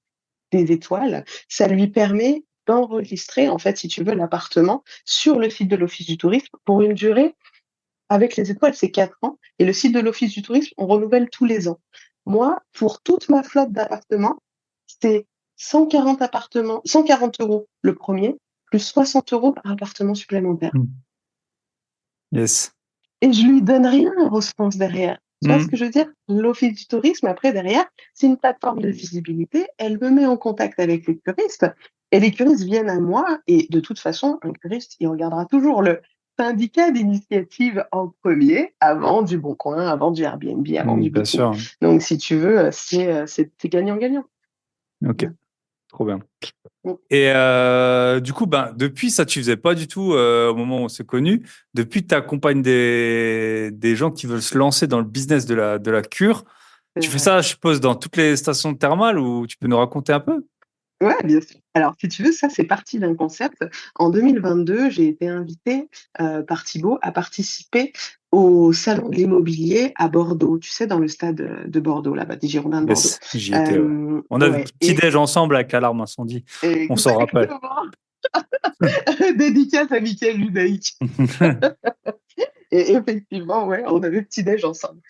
des étoiles, ça lui permet d'enregistrer, en fait, si tu veux, l'appartement sur le site de l'Office du tourisme pour une durée. Avec les étoiles, c'est 4 ans. Et le site de l'Office du tourisme, on renouvelle tous les ans. Moi, pour toute ma flotte d'appartements, c'est 140 € le premier, plus 60 € par appartement supplémentaire. Yes. Et je lui donne rien en réponse derrière. Tu vois ce que Mmh. je veux dire? L'Office du tourisme, après, derrière, c'est une plateforme de visibilité. Elle me met en contact avec les curistes et les curistes viennent à moi. Et de toute façon, un curiste, il regardera toujours le syndicat d'initiative en premier, avant du Bon Coin, avant du Airbnb, avant Mmh, du bien Booking. sûr. Donc, si tu veux, c'est gagnant-gagnant. OK, trop bien. Mm. Et du coup, ben, depuis ça, tu faisais pas du tout au moment où on s'est connus. Depuis, tu accompagnes des gens qui veulent se lancer dans le business de la cure. C'est Tu fais vrai. ça, je suppose, dans toutes les stations thermales ou tu peux nous raconter un peu? Ouais, bien sûr. Alors, si tu veux, ça, c'est parti d'un concept. En 2022, j'ai été invitée par Thibaut à participer au salon de l'immobilier à Bordeaux, tu sais, dans le stade de Bordeaux, là-bas, des Girondins de Bordeaux. Yes, j'y étais, ouais. On a le Ouais, petit déj ensemble avec l'alarme incendie. On s'en rappelle. exactement. Dédicace à Mickaël Ludaïc. Et effectivement, ouais, on avait petit-déj ensemble.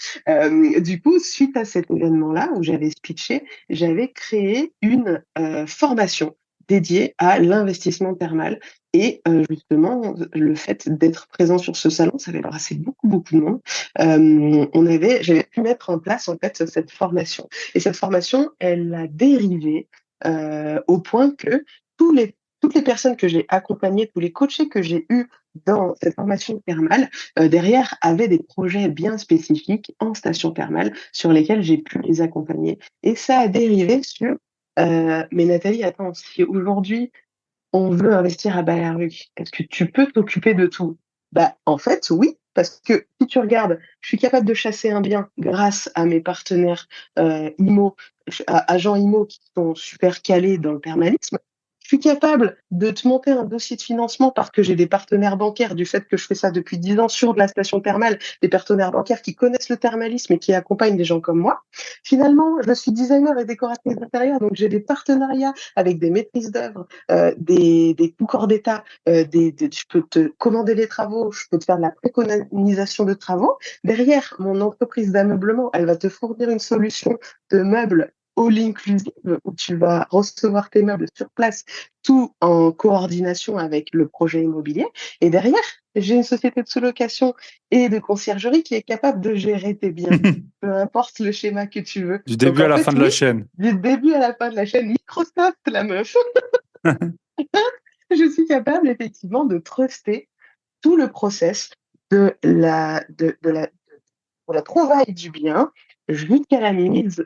Du coup, suite à cet événement-là où j'avais speaké, j'avais créé une formation dédiée à l'investissement thermal. Et justement, le fait d'être présent sur ce salon, ça avait brassé beaucoup, beaucoup de monde. J'avais pu mettre en place en fait cette formation. Et cette formation, elle a dérivé au point que toutes les personnes que j'ai accompagnées, tous les coachés que j'ai eus dans cette formation thermale, derrière, avaient des projets bien spécifiques en station thermale sur lesquels j'ai pu les accompagner. Et ça a dérivé sur mais Nathalie, attends, si aujourd'hui on veut investir à Ballaruc, est-ce que tu peux t'occuper de tout? Bah, en fait, oui, parce que si tu regardes, je suis capable de chasser un bien grâce à mes partenaires IMO, agents IMO qui sont super calés dans le thermalisme. Je suis capable de te monter un dossier de financement parce que j'ai des partenaires bancaires, du fait que je fais ça depuis 10 ans sur de la station thermale, des partenaires bancaires qui connaissent le thermalisme et qui accompagnent des gens comme moi. Finalement, je suis designer et décoratrice d'intérieur, donc j'ai des partenariats avec des maîtrises d'œuvre, des coûts corps d'État, je peux te commander les travaux, je peux te faire de la préconisation de travaux. Derrière, mon entreprise d'ameublement, elle va te fournir une solution de meubles all inclusive où tu vas recevoir tes meubles sur place, tout en coordination avec le projet immobilier. Et derrière, j'ai une société de sous-location et de conciergerie qui est capable de gérer tes biens, peu importe le schéma que tu veux. Du Donc début à en la fin fait, de la oui, chaîne. du début à la fin de la chaîne, Microsoft, la meuf. Je suis capable effectivement de truster tout le process de la trouvaille du bien jusqu'à la mise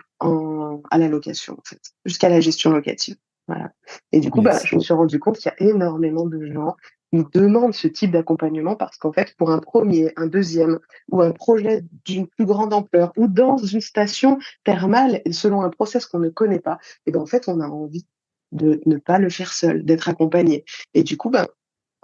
à la location, en fait, jusqu'à la gestion locative. Voilà. Et du coup, bah, Yes. je me suis rendu compte qu'il y a énormément de gens qui demandent ce type d'accompagnement parce qu'en fait, pour un premier, un deuxième ou un projet d'une plus grande ampleur ou dans une station thermale selon un process qu'on ne connaît pas, et ben en fait, on a envie de ne pas le faire seul, d'être accompagné. Et du coup, ben,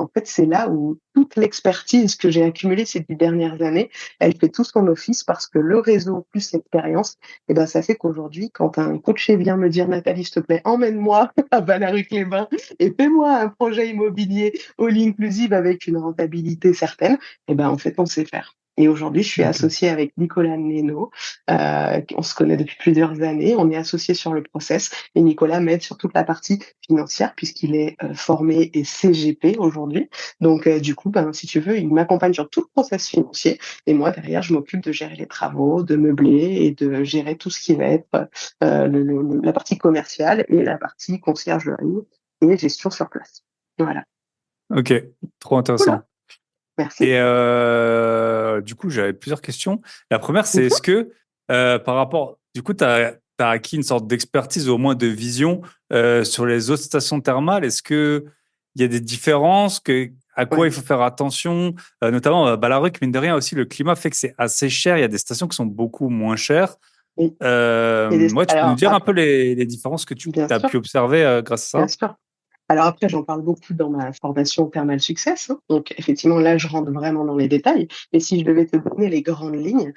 en fait, c'est là où toute l'expertise que j'ai accumulée ces 10 dernières années, elle fait tout son office parce que le réseau plus l'expérience, eh ben, ça fait qu'aujourd'hui, quand un coaché vient me dire, Nathalie, s'il te plaît, emmène-moi à Ballaruc-les-Bains et fais-moi un projet immobilier all inclusive avec une rentabilité certaine, eh ben, en fait, on sait faire. Et aujourd'hui, je suis Ok. associée avec Nicolas Neno. On se connaît depuis plusieurs années. On est associés sur le process et Nicolas m'aide sur toute la partie financière puisqu'il est formé et CGP aujourd'hui. Donc, du coup, ben, si tu veux, il m'accompagne sur tout le process financier et moi, derrière, je m'occupe de gérer les travaux, de meubler et de gérer tout ce qui va être la partie commerciale et la partie conciergerie et gestion sur place. Voilà. Ok, trop Voilà. intéressant. Merci. Et du coup, j'avais plusieurs questions. La première, c'est Mhm. est-ce que par rapport, du coup, tu as acquis une sorte d'expertise ou au moins de vision sur les autres stations thermales. Est-ce que il y a des différences à quoi il Ouais. faut faire attention, notamment Ballaruc, mine de rien aussi, le climat fait que c'est assez cher. Il y a des stations qui sont beaucoup moins chères. Et, Ouais, tu peux nous alors, dire un peu les différences que tu bien as sûr, pu observer grâce à bien ça? sûr. Alors après, j'en parle beaucoup dans ma formation Thermal Success, hein. Donc effectivement, là, je rentre vraiment dans les détails. Mais si je devais te donner les grandes lignes,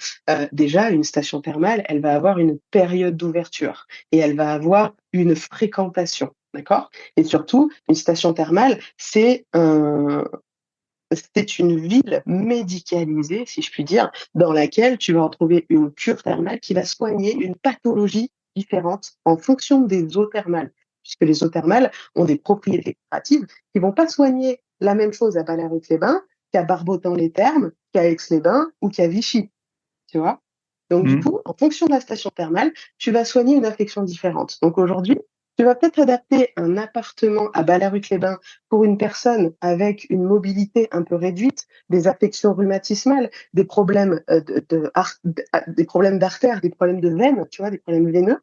déjà, une station thermale, elle va avoir une période d'ouverture et elle va avoir une fréquentation. D'accord? Et surtout, une station thermale, c'est une ville médicalisée, si je puis dire, dans laquelle tu vas retrouver une cure thermale qui va soigner une pathologie différente en fonction des eaux thermales, puisque les eaux thermales ont des propriétés curatives qui vont pas soigner la même chose à Ballaruc-les-Bains qu'à Barbotan-les-Thermes, qu'à Aix-les-Bains ou qu'à Vichy, tu vois? Donc du Mmh. coup, en fonction de la station thermale, tu vas soigner une affection différente. Donc aujourd'hui, tu vas peut-être adapter un appartement à Ballaruc-les-Bains pour une personne avec une mobilité un peu réduite, des affections rhumatismales, des problèmes des problèmes d'artères, des problèmes de veines, tu vois, des problèmes veineux,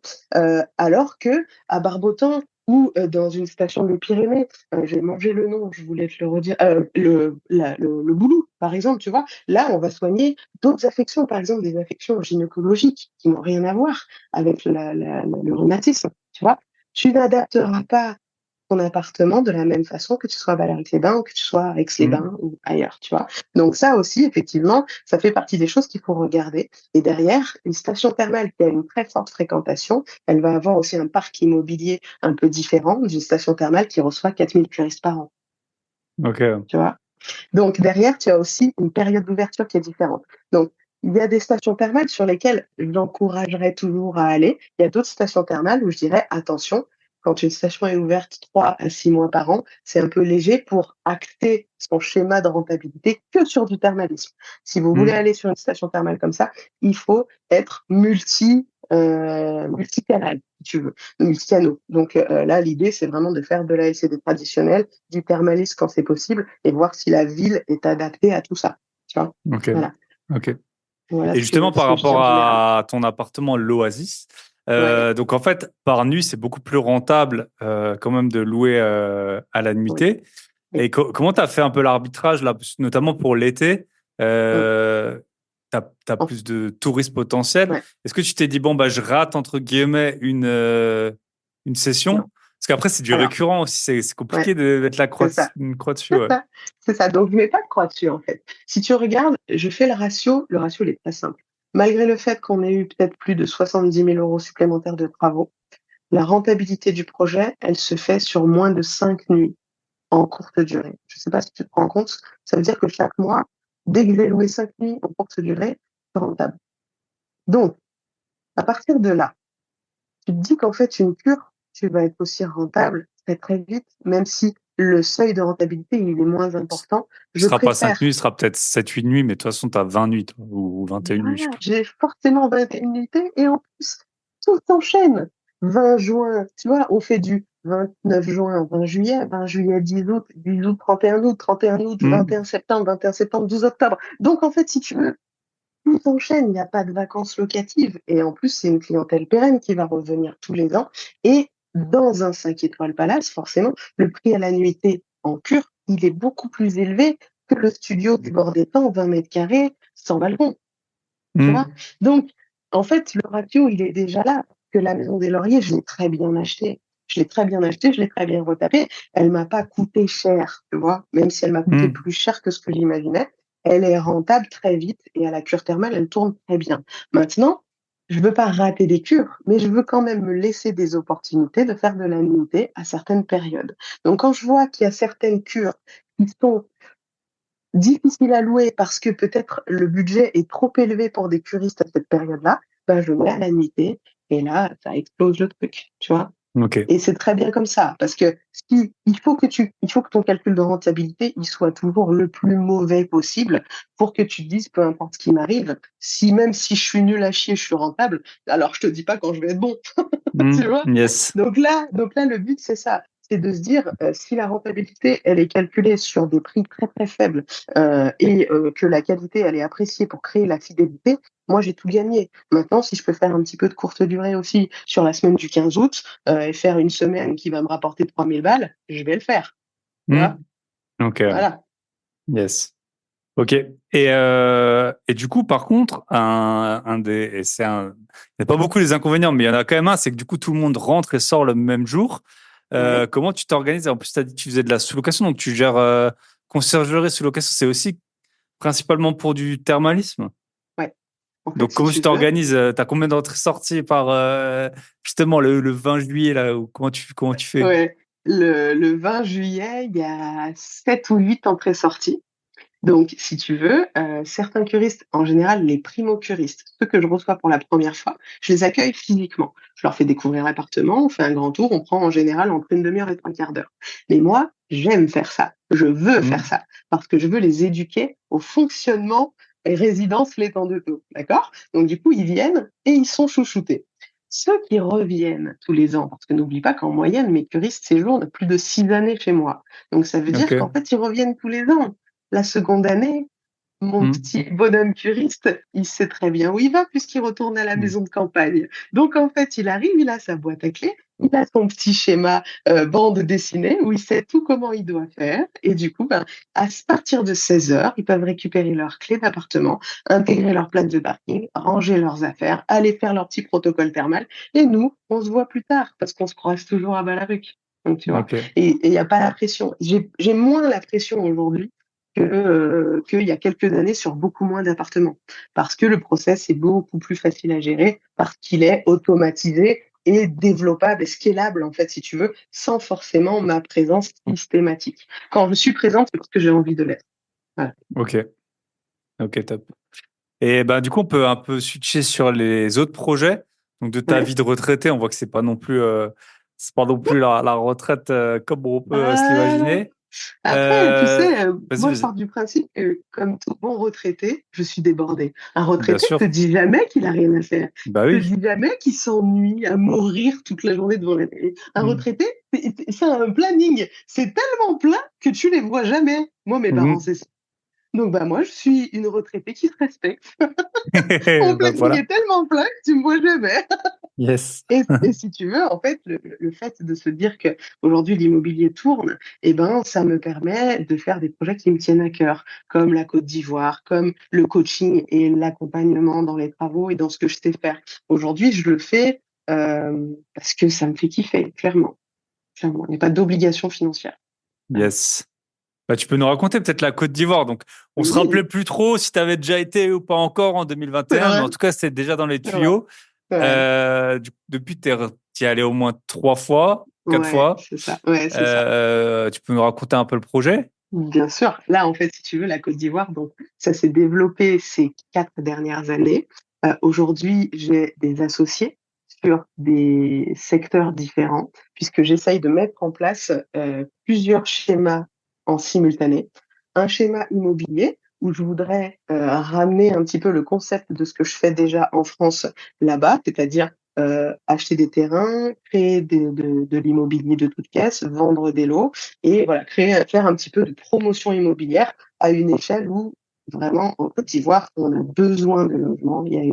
alors que à Barbotan ou dans une station des Pyrénées, j'ai mangé le nom, je voulais te le redire, le Boulou, par exemple, tu vois. Là, on va soigner d'autres affections, par exemple des affections gynécologiques qui n'ont rien à voir avec le rhumatisme, tu vois. Tu n'adapteras pas ton appartement de la même façon que tu sois à Ballaruc-les-Bains ou que tu sois à Mmh. Aix-les-Bains ou ailleurs, tu vois. Donc ça aussi, effectivement, ça fait partie des choses qu'il faut regarder. Et derrière, une station thermale qui a une très forte fréquentation, elle va avoir aussi un parc immobilier un peu différent d'une station thermale qui reçoit 4000 curistes par an, OK. tu vois. Donc derrière, tu as aussi une période d'ouverture qui est différente. Donc, il y a des stations thermales sur lesquelles j'encouragerais toujours à aller. Il y a d'autres stations thermales où je dirais attention, quand une station est ouverte 3 à 6 mois par an, c'est un peu léger pour acter son schéma de rentabilité que sur du thermalisme. Si vous voulez Mmh. aller sur une station thermale comme ça, il faut être multicanal, si tu veux, multicanaux. Donc là, l'idée, c'est vraiment de faire de la LCD traditionnelle, du thermalisme quand c'est possible, et voir si la ville est adaptée à tout ça. Tu vois? OK. Voilà. OK. Voilà Et justement, ce par que je dis rapport en général. à ton appartement, l'Oasis, Ouais, donc en fait, par nuit, c'est beaucoup plus rentable quand même de louer à la oui, nuitée. oui. Et comment tu as fait un peu l'arbitrage, là, notamment pour l'été Mmh. tu as En plus de touristes potentiels. Ouais, Est-ce que tu t'es dit, bon, bah, je rate, entre guillemets, une session? non. Parce qu'après, c'est du Alors, récurrent aussi. C'est ouais, compliqué de mettre c'est ça. une croix dessus. C'est Ouais. ça, c'est ça. Donc, je mets pas de croix dessus, en fait. Si tu regardes, je fais le ratio, il est très simple. Malgré le fait qu'on ait eu peut-être plus de 70 000 € supplémentaires de travaux, la rentabilité du projet, elle se fait sur moins de 5 nuits en courte durée. Je sais pas si tu te rends compte, ça veut dire que chaque mois, dès que j'ai loué 5 nuits en courte durée, c'est rentable. Donc, à partir de là, tu te dis qu'en fait, une cure, tu vas être aussi rentable très, très vite, même si le seuil de rentabilité, il est moins important. Ce Je sera pas 5 nuits, préfère, ce sera peut-être 7-8 nuits, mais de toute façon, tu as 20 nuits, toi, ou 21 nuits, je sais voilà, plus. j'ai forcément 21 unités et en plus, tout s'enchaîne. 20 juin, tu vois, on fait du 29 juin, 20 juillet, 20 juillet, 10 août, 10 août, 31 août, 31 août, Hmm. 21 septembre, 12 octobre. Donc, en fait, si tu veux, tout s'enchaîne, il n'y a pas de vacances locatives. Et en plus, c'est une clientèle pérenne qui va revenir tous les ans. Et dans un 5 étoiles palace, forcément, le prix à la nuitée en cure, il est beaucoup plus élevé que le studio du bord des temps, 20 mètres carrés, sans balcon. Tu vois? Hmm. Donc, en fait, le ratio, il est déjà là. Que la Maison des Lauriers, je l'ai très bien acheté. Je l'ai très bien acheté, je l'ai très bien retapé. Elle m'a pas coûté cher, tu vois? Même si elle m'a coûté Hmm. plus cher que ce que j'imaginais, elle est rentable très vite et à la cure thermale, elle tourne très bien. Maintenant, je veux pas rater des cures, mais je veux quand même me laisser des opportunités de faire de la nuitée à certaines périodes. Donc, quand je vois qu'il y a certaines cures qui sont difficile à louer parce que peut-être le budget est trop élevé pour des curistes à cette période-là, ben je mets à la nuitée et là, ça explose le truc, tu vois? Ok. Et c'est très bien comme ça parce que si il faut que ton calcul de rentabilité, il soit toujours le plus mauvais possible pour que tu te dises: «Peu importe ce qui m'arrive, si même si je suis nul à chier, je suis rentable, alors je te dis pas quand je vais être bon». Hmm. Tu vois? Yes. Donc là, le but, c'est ça, c'est de se dire, si la rentabilité, elle est calculée sur des prix très, très faibles, que la qualité, elle est appréciée pour créer la fidélité, moi, j'ai tout gagné. Maintenant, si je peux faire un petit peu de courte durée aussi sur la semaine du 15 août, et faire une semaine qui va me rapporter 3 000 balles, je vais le faire, tu Hmm. vois? Ok. Voilà. Yes. Ok. Et du coup, par contre, et il n'y a pas beaucoup les inconvénients, mais il y en a quand même un, c'est que du coup, tout le monde rentre et sort le même jour. Ouais, Comment tu t'organises? En plus, tu as dit que tu faisais de la sous-location, donc tu gères conciergerie, sous-location, c'est aussi principalement pour du thermalisme. ouais. En fait, Donc, si comment tu tu veux, t'organises? T'as combien d'entrées-sorties par justement le 20 juillet là, ou comment tu fais? ouais, le 20 juillet, il y a 7 ou 8 entrées-sorties. Donc, si tu veux, certains curistes, en général les primo-curistes, ceux que je reçois pour la première fois, je les accueille physiquement. Je leur fais découvrir l'appartement, on fait un grand tour, on prend en général entre 1/2 heure et 3/4 d'heure. Mais moi, j'aime faire ça, je veux faire Mmh. ça, parce que je veux les éduquer au fonctionnement et résidence les temps de taux, d'accord? Donc du coup, ils viennent et ils sont chouchoutés. Ceux qui reviennent tous les ans, parce que n'oublie pas qu'en moyenne, mes curistes séjournent plus de 6 années chez moi. Donc ça veut dire qu'en OK. fait, ils reviennent tous les ans. La seconde année, mon Mmh. petit bonhomme curiste, il sait très bien où il va puisqu'il retourne à la Mmh. maison de campagne. Donc en fait, il arrive, il a sa boîte à clés, il a son petit schéma bande dessinée où il sait tout comment il doit faire. Et du coup, ben, à partir de 16 heures, ils peuvent récupérer leurs clés d'appartement, intégrer leur place de parking, ranger leurs affaires, aller faire leur petit protocole thermal. Et nous, on se voit plus tard parce qu'on se croise toujours à Ballaruc. Donc tu vois, OK. et il n'y a pas la pression. J'ai moins la pression aujourd'hui qu'il y a quelques années sur beaucoup moins d'appartements. Parce que le process est beaucoup plus facile à gérer, parce qu'il est automatisé et développable et scalable, en fait, si tu veux, sans forcément ma présence systématique. Quand je suis présente, c'est parce que j'ai envie de l'être. Voilà. OK. OK, top. Et ben, du coup, on peut un peu switcher sur les autres projets. Donc, de ta Ouais. vie de retraité, on voit que c'est pas non plus la retraite comme on peut se Euh, l'imaginer. Après, tu sais, Vas-y, moi, je vas-y. pars du principe que, comme tout bon retraité, je suis débordée. Un Bien retraité te sûr. dit jamais qu'il a rien à faire. Bah Te oui. dit jamais qu'il s'ennuie à mourir toute la journée devant la télé. Un Mmh. retraité, c'est un planning. C'est tellement plein que tu les vois jamais. Moi, mes parents, Mhm. c'est ça. Donc, bah, moi, je suis une retraitée qui se respecte. Mon Ben planning voilà. est tellement plein que tu me vois jamais. Yes. Et si tu veux, en fait, le fait de se dire que aujourd'hui l'immobilier tourne, eh ben, ça me permet de faire des projets qui me tiennent à cœur, comme la Côte d'Ivoire, comme le coaching et l'accompagnement dans les travaux et dans ce que je sais faire. Aujourd'hui, je le fais parce que ça me fait kiffer, clairement. Clairement. Il n'y a pas d'obligation financière. Voilà. Yes. Bah, tu peux nous raconter peut-être la Côte d'Ivoire. Donc, on se rappelait Oui, plus trop si tu avais déjà été ou pas encore en c'est 2021, mais vrai, en tout cas, c'était déjà dans les c'est vrai. tuyaux. Ouais, Depuis, tu es allé au moins 3 fois, 4 fois. c'est ça. Ouais, c'est ça. Tu peux nous raconter un peu le projet? Bien sûr. Là, en fait, si tu veux, la Côte d'Ivoire, donc ça s'est développé ces 4 dernières années. Aujourd'hui, j'ai des associés sur des secteurs différents, puisque j'essaye de mettre en place plusieurs schémas en simultané. Un schéma immobilier où je voudrais ramener un petit peu le concept de ce que je fais déjà en France là-bas, c'est-à-dire acheter des terrains, créer de l'immobilier de toutes pièces, vendre des lots et voilà, faire un petit peu de promotion immobilière à une échelle où vraiment en Côte d'Ivoire, on a besoin de logements. Il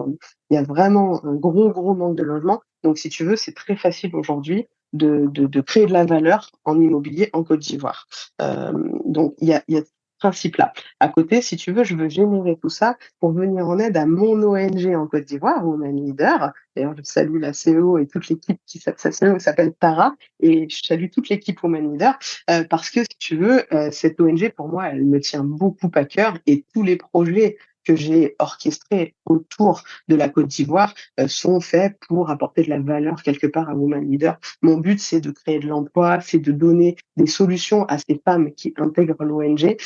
y a vraiment un gros manque de logements. Donc, si tu veux, c'est très facile aujourd'hui de créer de la valeur en immobilier en Côte d'Ivoire. Donc, il y a ce principe-là. À côté, si tu veux, je veux générer tout ça pour venir en aide à mon ONG en Côte d'Ivoire, Women Leader. D'ailleurs, je salue la CEO et toute l'équipe sa CEO s'appelle Tara, et je salue toute l'équipe Women Leader parce que, si tu veux, cette ONG, pour moi, elle me tient beaucoup à cœur et tous les projets que j'ai orchestrés autour de la Côte d'Ivoire sont faits pour apporter de la valeur quelque part à Women Leader. Mon but, c'est de créer de l'emploi, c'est de donner des solutions à ces femmes qui intègrent l'ONG.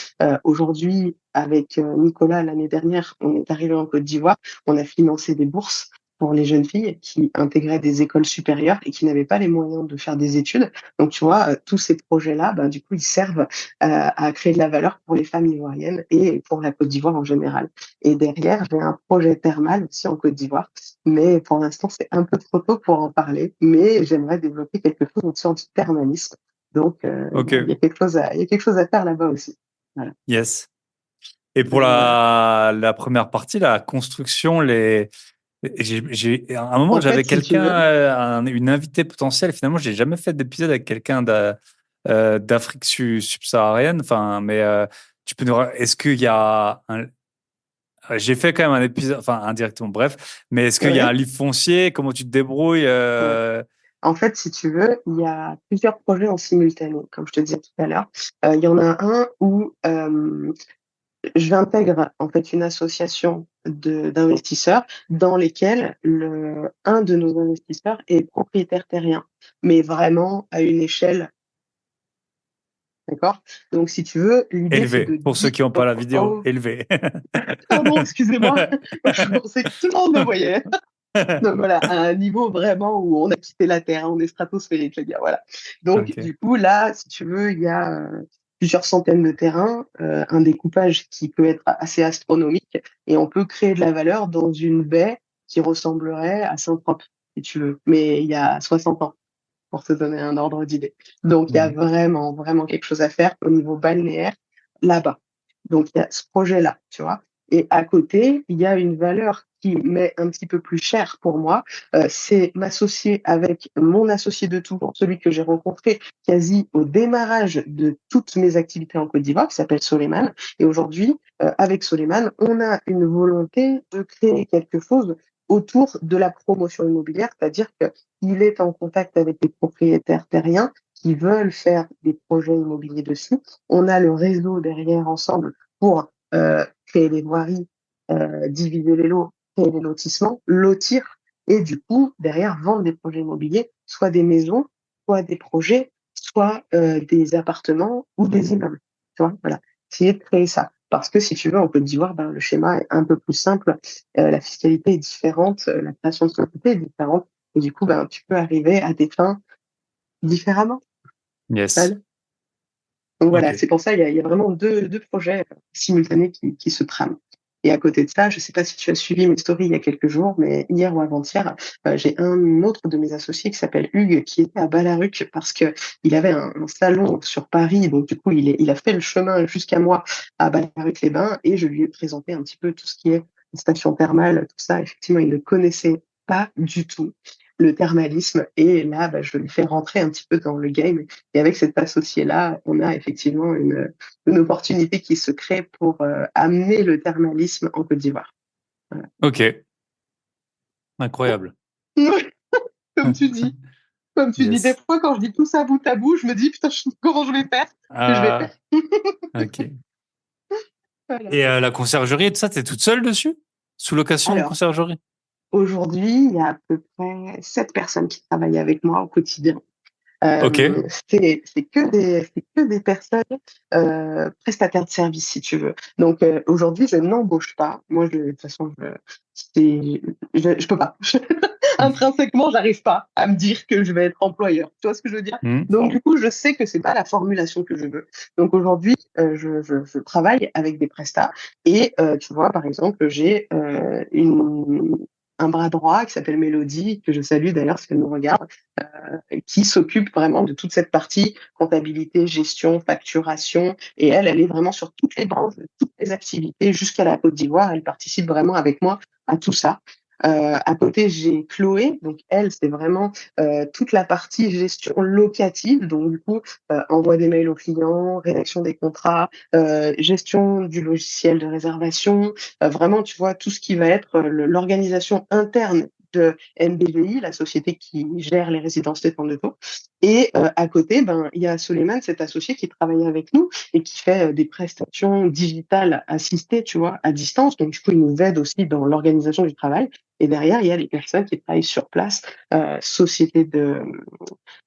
Aujourd'hui, avec Nicolas, l'année dernière, on est arrivé en Côte d'Ivoire, on a financé des bourses pour les jeunes filles qui intégraient des écoles supérieures et qui n'avaient pas les moyens de faire des études. Donc, tu vois, tous ces projets-là, ben, du coup, ils servent à créer de la valeur pour les femmes ivoiriennes et pour la Côte d'Ivoire en général. Et derrière, j'ai un projet thermal aussi en Côte d'Ivoire, mais pour l'instant, c'est un peu trop tôt pour en parler, mais j'aimerais développer quelque chose autour du thermalisme. Donc, il y Ok. a il y a quelque chose à faire là-bas aussi. Voilà. Yes. Et pour Donc, voilà. la première partie, la construction, à un moment, En j'avais fait, si tu quelqu'un, veux, une invitée potentielle. Finalement, j'ai jamais fait d'épisode avec quelqu'un d'Afrique subsaharienne. Enfin, mais est-ce qu'il y a j'ai fait quand même un épisode, enfin indirectement, bref. Mais est-ce qu'il y a un ouais, livre foncier? Comment tu te débrouilles? ouais. En fait, si tu veux, il y a plusieurs projets en simultané, comme je te disais tout à l'heure. Il y en a un où j'intègre en fait une association d'investisseurs dans lesquels un de nos investisseurs est propriétaire terrien, mais vraiment à une échelle, d'accord? Donc, si tu veux, l'idée c'est Élevé. de Pour ceux dire, qui n'ont pas oh, la vidéo, oh, élevé. pardon, excusez-moi, je pensais que tout le monde me voyait. Donc voilà, à un niveau vraiment où on a quitté la Terre, hein, on est stratosphérique, les gars, voilà. Donc Ok. du coup, là, si tu veux, il y a plusieurs centaines de terrains, un découpage qui peut être assez astronomique, et on peut créer de la valeur dans une baie qui ressemblerait à Saint-Trope, si tu veux, mais il y a 60 ans, pour te donner un ordre d'idée. Donc il y a Mhm. vraiment, vraiment quelque chose à faire au niveau balnéaire là-bas. Donc il y a ce projet-là, tu vois. Et à côté, il y a une valeur qui m'est un petit peu plus chère pour moi, c'est m'associer avec mon associé de toujours, celui que j'ai rencontré quasi au démarrage de toutes mes activités en Côte d'Ivoire, qui s'appelle Soleiman. Et aujourd'hui, avec Soleiman, on a une volonté de créer quelque chose autour de la promotion immobilière, c'est-à-dire qu'il est en contact avec des propriétaires terriens qui veulent faire des projets immobiliers dessus. On a le réseau derrière ensemble pour créer des voiries, diviser les lots, créer des lotissements, lotir et du coup, derrière, vendre des projets immobiliers, soit des maisons, soit des projets, soit des appartements ou des immeubles. Tu vois, voilà. Essayer de créer ça. Parce que si tu veux, en Côte d'Ivoire, ben, le schéma est un peu plus simple, la fiscalité est différente, la création de société est différente, et du coup, ben, tu peux arriver à des fins différemment. Yes. Voilà. Donc Ok. voilà, c'est pour ça il y a vraiment deux projets simultanés qui se trament. Et à côté de ça, je ne sais pas si tu as suivi mes stories il y a quelques jours, mais hier ou avant-hier, j'ai un autre de mes associés qui s'appelle Hugues qui était à Balaruc parce que il avait un salon sur Paris, donc du coup il a fait le chemin jusqu'à moi à Balaruc-les-Bains et je lui ai présenté un petit peu tout ce qui est station thermale, tout ça. Effectivement, il ne connaissait pas du tout le thermalisme et là, bah, je lui fais rentrer un petit peu dans le game et avec cet associé-là, on a effectivement une opportunité qui se crée pour amener le thermalisme en Côte d'Ivoire. Voilà. Ok. Incroyable. Comme tu dis, comme tu dis, des Yes. fois quand je dis tout ça bout à bout, je me dis putain, comment je vais faire? Que je vais faire. Ah, ok. Voilà. Et la conciergerie et tout ça, t'es toute seule dessus? Sous location, Alors, conciergerie? aujourd'hui, il y a à peu près 7 personnes qui travaillent avec moi au quotidien. Ok. C'est que des personnes prestataires de services, si tu veux. Donc aujourd'hui, je n'embauche pas. Moi, de toute façon, je peux pas. Intrinsèquement, j'arrive pas à me dire que je vais être employeur. Tu vois ce que je veux dire? Hmm. Donc du coup, je sais que c'est pas la formulation que je veux. Donc aujourd'hui, je travaille avec des prestats et tu vois, par exemple, j'ai un bras droit qui s'appelle Mélodie, que je salue d'ailleurs si elle nous regarde, qui s'occupe vraiment de toute cette partie comptabilité, gestion, facturation. Et elle est vraiment sur toutes les branches, toutes les activités jusqu'à la Côte d'Ivoire. Elle participe vraiment avec moi à tout ça. À côté, j'ai Chloé, donc elle, c'est vraiment toute la partie gestion locative, donc du coup, envoi des mails aux clients, rédaction des contrats, gestion du logiciel de réservation, vraiment, tu vois, tout ce qui va être l'organisation interne de MBVI, la société qui gère les résidences des de taux. Et à côté, ben, il y a Soleiman, cet associé qui travaille avec nous et qui fait des prestations digitales assistées, tu vois, à distance. Donc, du coup, il nous aide aussi dans l'organisation du travail. Et derrière, il y a les personnes qui travaillent sur place, société de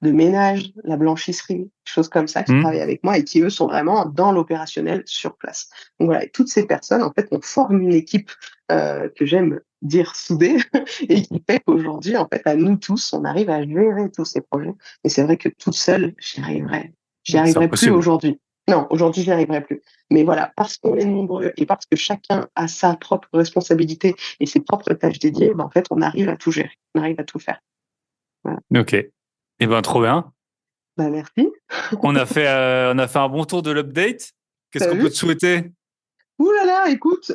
ménage, la blanchisserie, choses comme ça, qui Hmm. travaillent avec moi et qui, eux, sont vraiment dans l'opérationnel sur place. Donc voilà, et toutes ces personnes, en fait, on forme une équipe que j'aime dire soudée et qui fait qu'aujourd'hui, en fait, à nous tous, on arrive à gérer tous ces projets. Et c'est vrai que toute seule, j'y C'est arriverai plus impossible. aujourd'hui. Non, aujourd'hui, j'y arriverai plus. Mais voilà, parce qu'on est nombreux et parce que chacun a sa propre responsabilité et ses propres tâches dédiées, ben, en fait, on arrive à tout gérer, on arrive à tout faire. Voilà. Ok. Eh ben, trop bien. Bah, merci. On a fait un bon tour de l'update. Qu'est-ce T'as qu'on peut te vu? souhaiter? Ouh là là, écoute,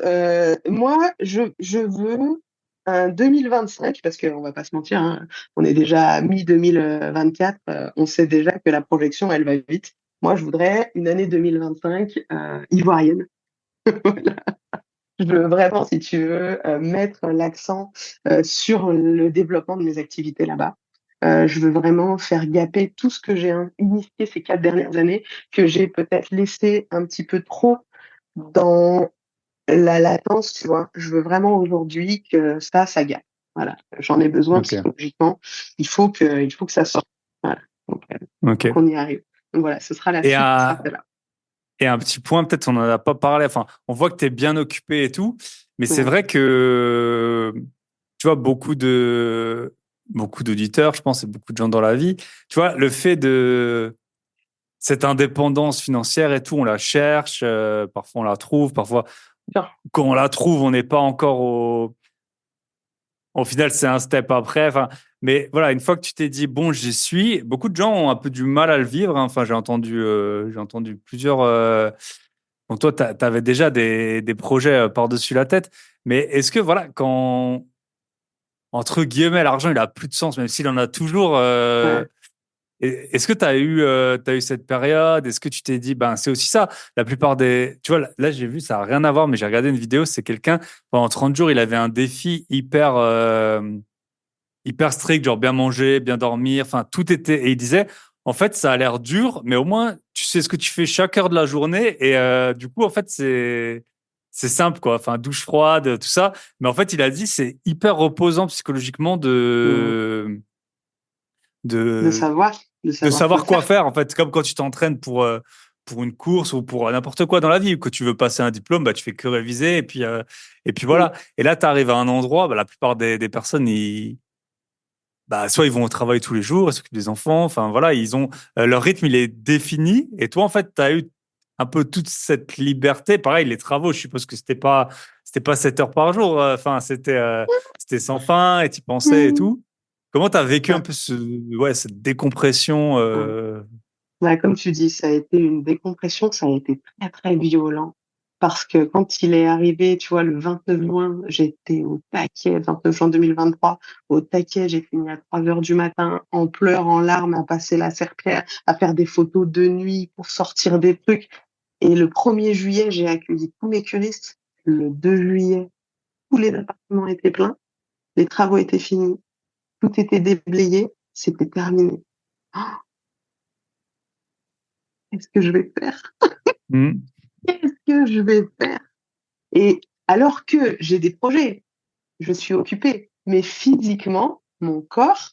moi, je veux un 2025, parce qu'on va pas se mentir, hein, on est déjà à mi-2024, on sait déjà que la projection, elle va vite. Moi, je voudrais une année 2025 ivoirienne. Voilà. Je veux vraiment, si tu veux, mettre l'accent sur le développement de mes activités là-bas. Je veux vraiment faire gaper tout ce que j'ai initié ces 4 dernières années, que j'ai peut-être laissé un petit peu trop dans la latence, tu vois. Je veux vraiment aujourd'hui que ça gagne. Voilà. J'en ai besoin Ok. psychologiquement. Il faut que ça sorte. Voilà. Donc, faut Ok. qu'on y arrive. Donc voilà, ce sera la Et suite, ce sera un, celle-là. et un petit point, peut-être on n'en a pas parlé. Enfin, on voit que tu es bien occupé et tout. Mais c'est Ouais. vrai que tu vois, beaucoup d'auditeurs, je pense, et beaucoup de gens dans la vie, tu vois, le fait de cette indépendance financière et tout, on la cherche, parfois on la trouve, parfois Genre, quand on la trouve, on n'est pas encore au final, c'est un step après. Enfin, mais voilà, une fois que tu t'es dit, bon, j'y suis, beaucoup de gens ont un peu du mal à le vivre, hein. Enfin, j'ai entendu plusieurs. Bon, toi, tu avais déjà des projets par-dessus la tête. Mais est-ce que, voilà, quand, entre guillemets, l'argent, il a plus de sens, même s'il en a toujours, ouais, est-ce que t'as eu cette période? Est-ce que tu t'es dit, ben, c'est aussi ça. La plupart des. Tu vois, là, j'ai vu, ça n'a rien à voir, mais j'ai regardé une vidéo, c'est quelqu'un, pendant 30 jours, il avait un défi hyper strict, genre bien manger, bien dormir, enfin tout était. Et il disait, en fait, ça a l'air dur, mais au moins tu sais ce que tu fais chaque heure de la journée. Et du coup, en fait, c'est simple, quoi. Enfin, douche froide, tout ça. Mais en fait, il a dit, c'est hyper reposant psychologiquement mm, de de savoir, de de savoir quoi savoir quoi faire. faire. En fait, comme quand tu t'entraînes pour une course ou pour n'importe quoi dans la vie, ou que tu veux passer un diplôme, bah, tu fais que réviser et puis Mm, voilà. Et là, tu arrives à un endroit, bah, la plupart des personnes, bah, soit ils vont au travail tous les jours, ils s'occupent des enfants, enfin voilà, ils ont leur rythme, il est défini. Et toi, en fait, tu as eu un peu toute cette liberté. Pareil, les travaux, je suppose que c'était pas 7 heures par jour. Enfin, c'était sans fin et tu pensais et mm. tout. Comment tu as vécu un Ouais, peu ouais, cette décompression ouais. Ouais, comme tu dis, ça a été une décompression, ça a été très, très violent. Parce que quand il est arrivé, tu vois, le 29 juin, j'étais au taquet, 29 juin 2023, au taquet, j'ai fini à 3 heures du matin, en pleurs, en larmes, à passer la serpillière, à faire des photos de nuit pour sortir des trucs. Et le 1er juillet, j'ai accueilli tous mes curistes. Le 2 juillet, tous les appartements étaient pleins, les travaux étaient finis, tout était déblayé, c'était terminé. Oh, qu'est-ce que je vais faire? Hmm. Qu'est-ce que je vais faire? Et alors que j'ai des projets, je suis occupée, mais physiquement, mon corps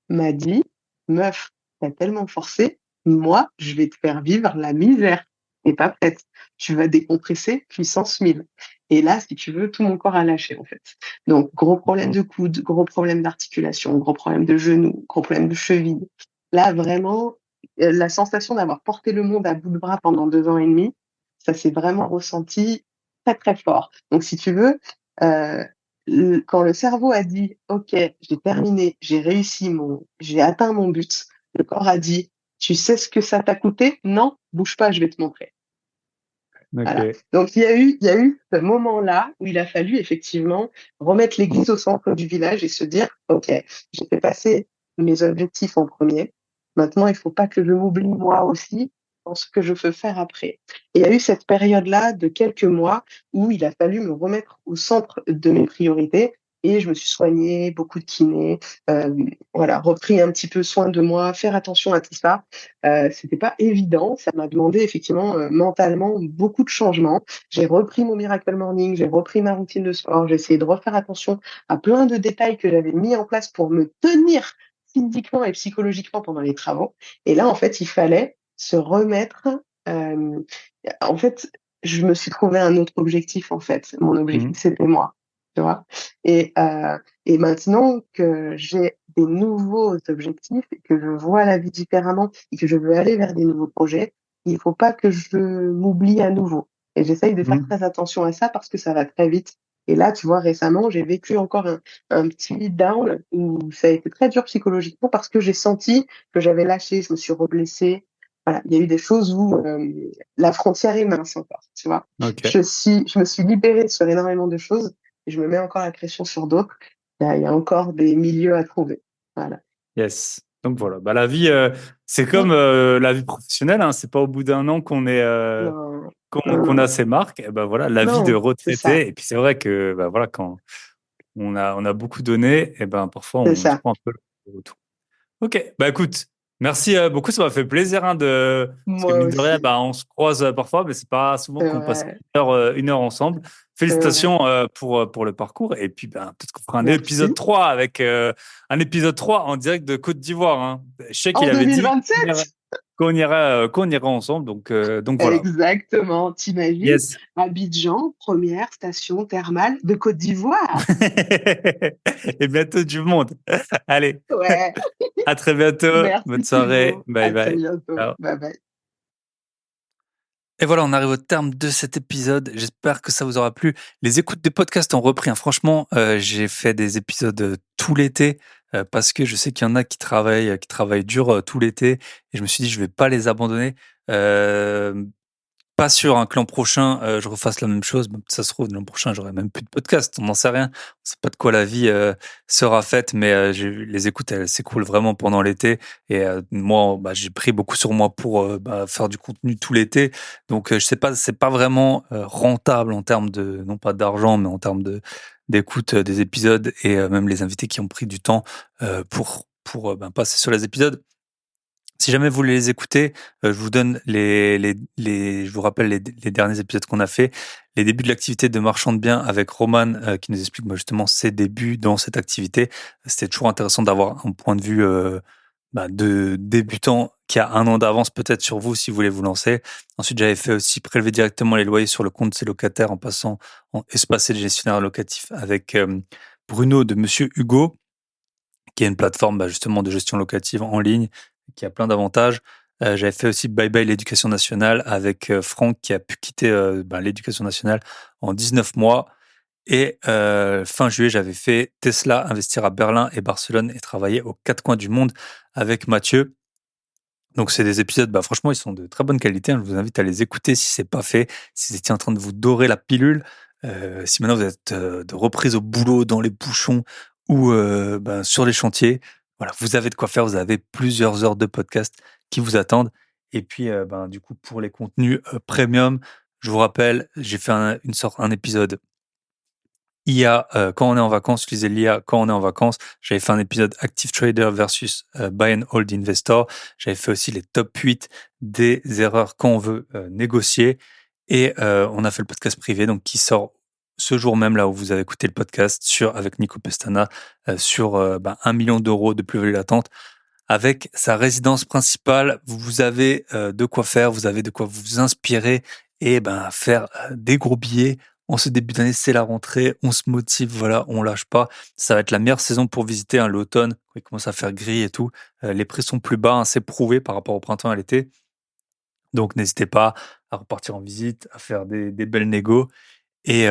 m'a dit, meuf, t'as tellement forcé, moi, je vais te faire vivre la misère. T'es pas prête. Tu vas décompresser puissance 1000. Et là, si tu veux, tout mon corps a lâché, en fait. Donc, gros problème de coude, gros problème d'articulation, gros problème de genou, gros problème de cheville. Là, vraiment, la sensation d'avoir porté le monde à bout de bras pendant 2 ans et demi, ça s'est vraiment ressenti très, très fort. Donc, si tu veux, euh, quand le cerveau a dit, OK, j'ai terminé, j'ai atteint mon but, le corps a dit, tu sais ce que ça t'a coûté? Non, bouge pas, je vais te montrer. Voilà. Ok. Donc, il y a eu ce moment-là où il a fallu effectivement remettre l'église au centre du village et se dire, OK, j'ai fait passer mes objectifs en premier. Maintenant, il faut pas que je m'oublie moi aussi dans ce que je veux faire après. Et il y a eu cette période-là de quelques mois où il a fallu me remettre au centre de mes priorités et je me suis soignée, beaucoup de kiné, euh, voilà, repris un petit peu soin de moi, faire attention à tout ça. C'était pas évident. Ça m'a demandé effectivement mentalement beaucoup de changements. J'ai repris mon Miracle Morning, j'ai repris ma routine de sport, j'ai essayé de refaire attention à plein de détails que j'avais mis en place pour me tenir physiquement et psychologiquement pendant les travaux. Et là, en fait, il fallait se remettre. euh, En fait, je me suis trouvé un autre objectif. En fait, mon objectif, Hmm. c'était moi. Tu vois. Et, euh, et maintenant que j'ai des nouveaux objectifs et que je vois la vie différemment et que je veux aller vers des nouveaux projets, il faut pas que je m'oublie à nouveau. Et j'essaye de faire Hmm. très attention à ça parce que ça va très vite. Et là, tu vois, récemment, j'ai vécu encore un petit down où ça a été très dur psychologiquement parce que j'ai senti que j'avais lâché, je me suis reblessée. Voilà, il y a eu des choses où la frontière est mince encore, tu vois. Ok. Je me suis libérée sur énormément de choses et je me mets encore la pression sur d'autres. Il y a encore des milieux à trouver. Voilà. Yes. Donc voilà, bah, la vie, c'est Mm. comme la vie professionnelle, hein. C'est pas au bout d'un an Non, non, qu'on non, a ses marques. Et ben voilà, la vie de non, c'est ça, retraité. Et puis c'est vrai que bah voilà, quand on a beaucoup donné, et ben parfois c'est on se ça. prend un peu le retour. Ok, bah écoute, merci beaucoup, ça m'a fait plaisir hein, parce que Moi mine de rien, aussi, bah, on se croise parfois, mais c'est pas souvent c'est qu'on passe vrai, une heure ensemble. c'est vrai. Félicitations pour le parcours et puis ben, peut-être qu'on fera un épisode Merci. 3 avec un épisode 3 en direct de Côte d'Ivoire. Hein. Je sais qu'il En avait dit 2027? qu'on ira ensemble. Donc voilà. Exactement. T'imagines? Yes. Abidjan, première station thermale de Côte d'Ivoire. Et bientôt du monde. Allez, Ouais. à très bientôt. Bonne Merci soirée. Thibaut. Bye À très bye. bientôt. Ciao. Bye bye. Et voilà, on arrive au terme de cet épisode. J'espère que ça vous aura plu. Les écoutes des podcasts ont repris, hein. Franchement, j'ai fait des épisodes tout l'été parce que je sais qu'il y en a qui travaillent dur tout l'été. Et je me suis dit, je vais pas les abandonner. Euh, Pas sûr, hein, que l'an prochain, je refasse la même chose. Même ça se trouve, l'an prochain, j'aurai même plus de podcast. On n'en sait rien. On sait pas de quoi la vie sera faite, mais les écoutes, elles s'écoulent vraiment pendant l'été. Et moi, bah, j'ai pris beaucoup sur moi pour faire du contenu tout l'été. Donc, je sais pas, c'est pas vraiment rentable en termes de, non pas d'argent, mais en termes de d'écoute des épisodes et même les invités qui ont pris du temps pour passer sur les épisodes. Si jamais vous voulez les écouter, je vous donne je vous rappelle les derniers épisodes qu'on a fait. Les débuts de l'activité de marchand de biens avec Roman, qui nous explique justement ses débuts dans cette activité. C'était toujours intéressant d'avoir un point de vue de débutant qui a un an d'avance peut-être sur vous si vous voulez vous lancer. Ensuite, j'avais fait aussi prélever directement les loyers sur le compte de ses locataires en passant en espacé le gestionnaire locatif avec Bruno de Monsieur Hugo, qui est une plateforme justement de gestion locative en ligne, qui a plein d'avantages. J'avais fait aussi Bye Bye l'éducation nationale avec Franck qui a pu quitter l'éducation nationale en 19 mois. Et fin juillet, j'avais fait Tesla, investir à Berlin et Barcelone et travailler aux quatre coins du monde avec Mathieu. Donc c'est des épisodes, franchement, ils sont de très bonne qualité, hein. Je vous invite à les écouter si c'est pas fait, si vous étiez en train de vous dorer la pilule, si maintenant vous êtes de reprise au boulot, dans les bouchons ou sur les chantiers. Voilà, vous avez de quoi faire, vous avez plusieurs heures de podcast qui vous attendent. Et puis, du coup, pour les contenus premium, je vous rappelle, j'ai fait un épisode IA quand on est en vacances, utiliser l'IA quand on est en vacances. J'avais fait un épisode Active Trader versus Buy and Hold Investor. J'avais fait aussi les top 8 des erreurs quand on veut négocier. Et on a fait le podcast privé donc qui sort ce jour même là où vous avez écouté le podcast avec Nico Pestana sur 1 million d'euros de plus-value latente. Avec sa résidence principale, vous avez de quoi faire, vous avez de quoi vous inspirer et faire des gros billets. En ce début d'année, c'est la rentrée, on se motive, voilà, on lâche pas. Ça va être la meilleure saison pour visiter l'automne, quand il commence à faire gris et tout. Les prix sont plus bas, hein, c'est prouvé par rapport au printemps et à l'été. Donc n'hésitez pas à repartir en visite, à faire des belles négos. Et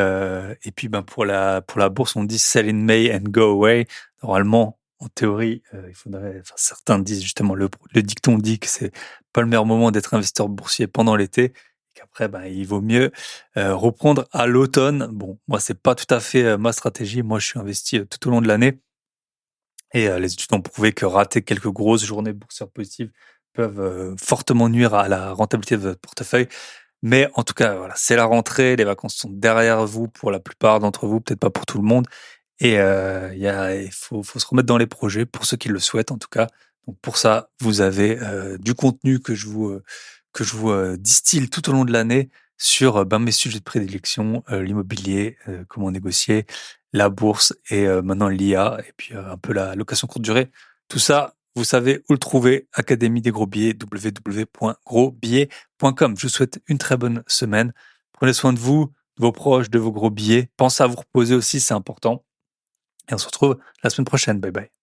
puis pour la bourse, on dit sell in May and go away. Normalement, en théorie, il faudrait. Enfin, certains disent justement le dicton dit que c'est pas le meilleur moment d'être investisseur boursier pendant l'été, et qu'après, il vaut mieux reprendre à l'automne. Bon, moi, c'est pas tout à fait ma stratégie. Moi, je suis investi tout au long de l'année, et les études ont prouvé que rater quelques grosses journées boursières positives peuvent fortement nuire à la rentabilité de votre portefeuille. Mais en tout cas, voilà, c'est la rentrée, les vacances sont derrière vous pour la plupart d'entre vous, peut-être pas pour tout le monde. Et il faut se remettre dans les projets pour ceux qui le souhaitent en tout cas. Donc pour ça, vous avez du contenu que je vous distille tout au long de l'année sur mes sujets de prédilection, l'immobilier, comment négocier, la bourse et maintenant l'IA et puis un peu la location courte durée. Tout ça, vous savez où le trouver. Académie des gros billets, www.grosbillets.com. Je vous souhaite une très bonne semaine. Prenez soin de vous, de vos proches, de vos gros billets. Pensez à vous reposer aussi, c'est important. Et on se retrouve la semaine prochaine. Bye bye.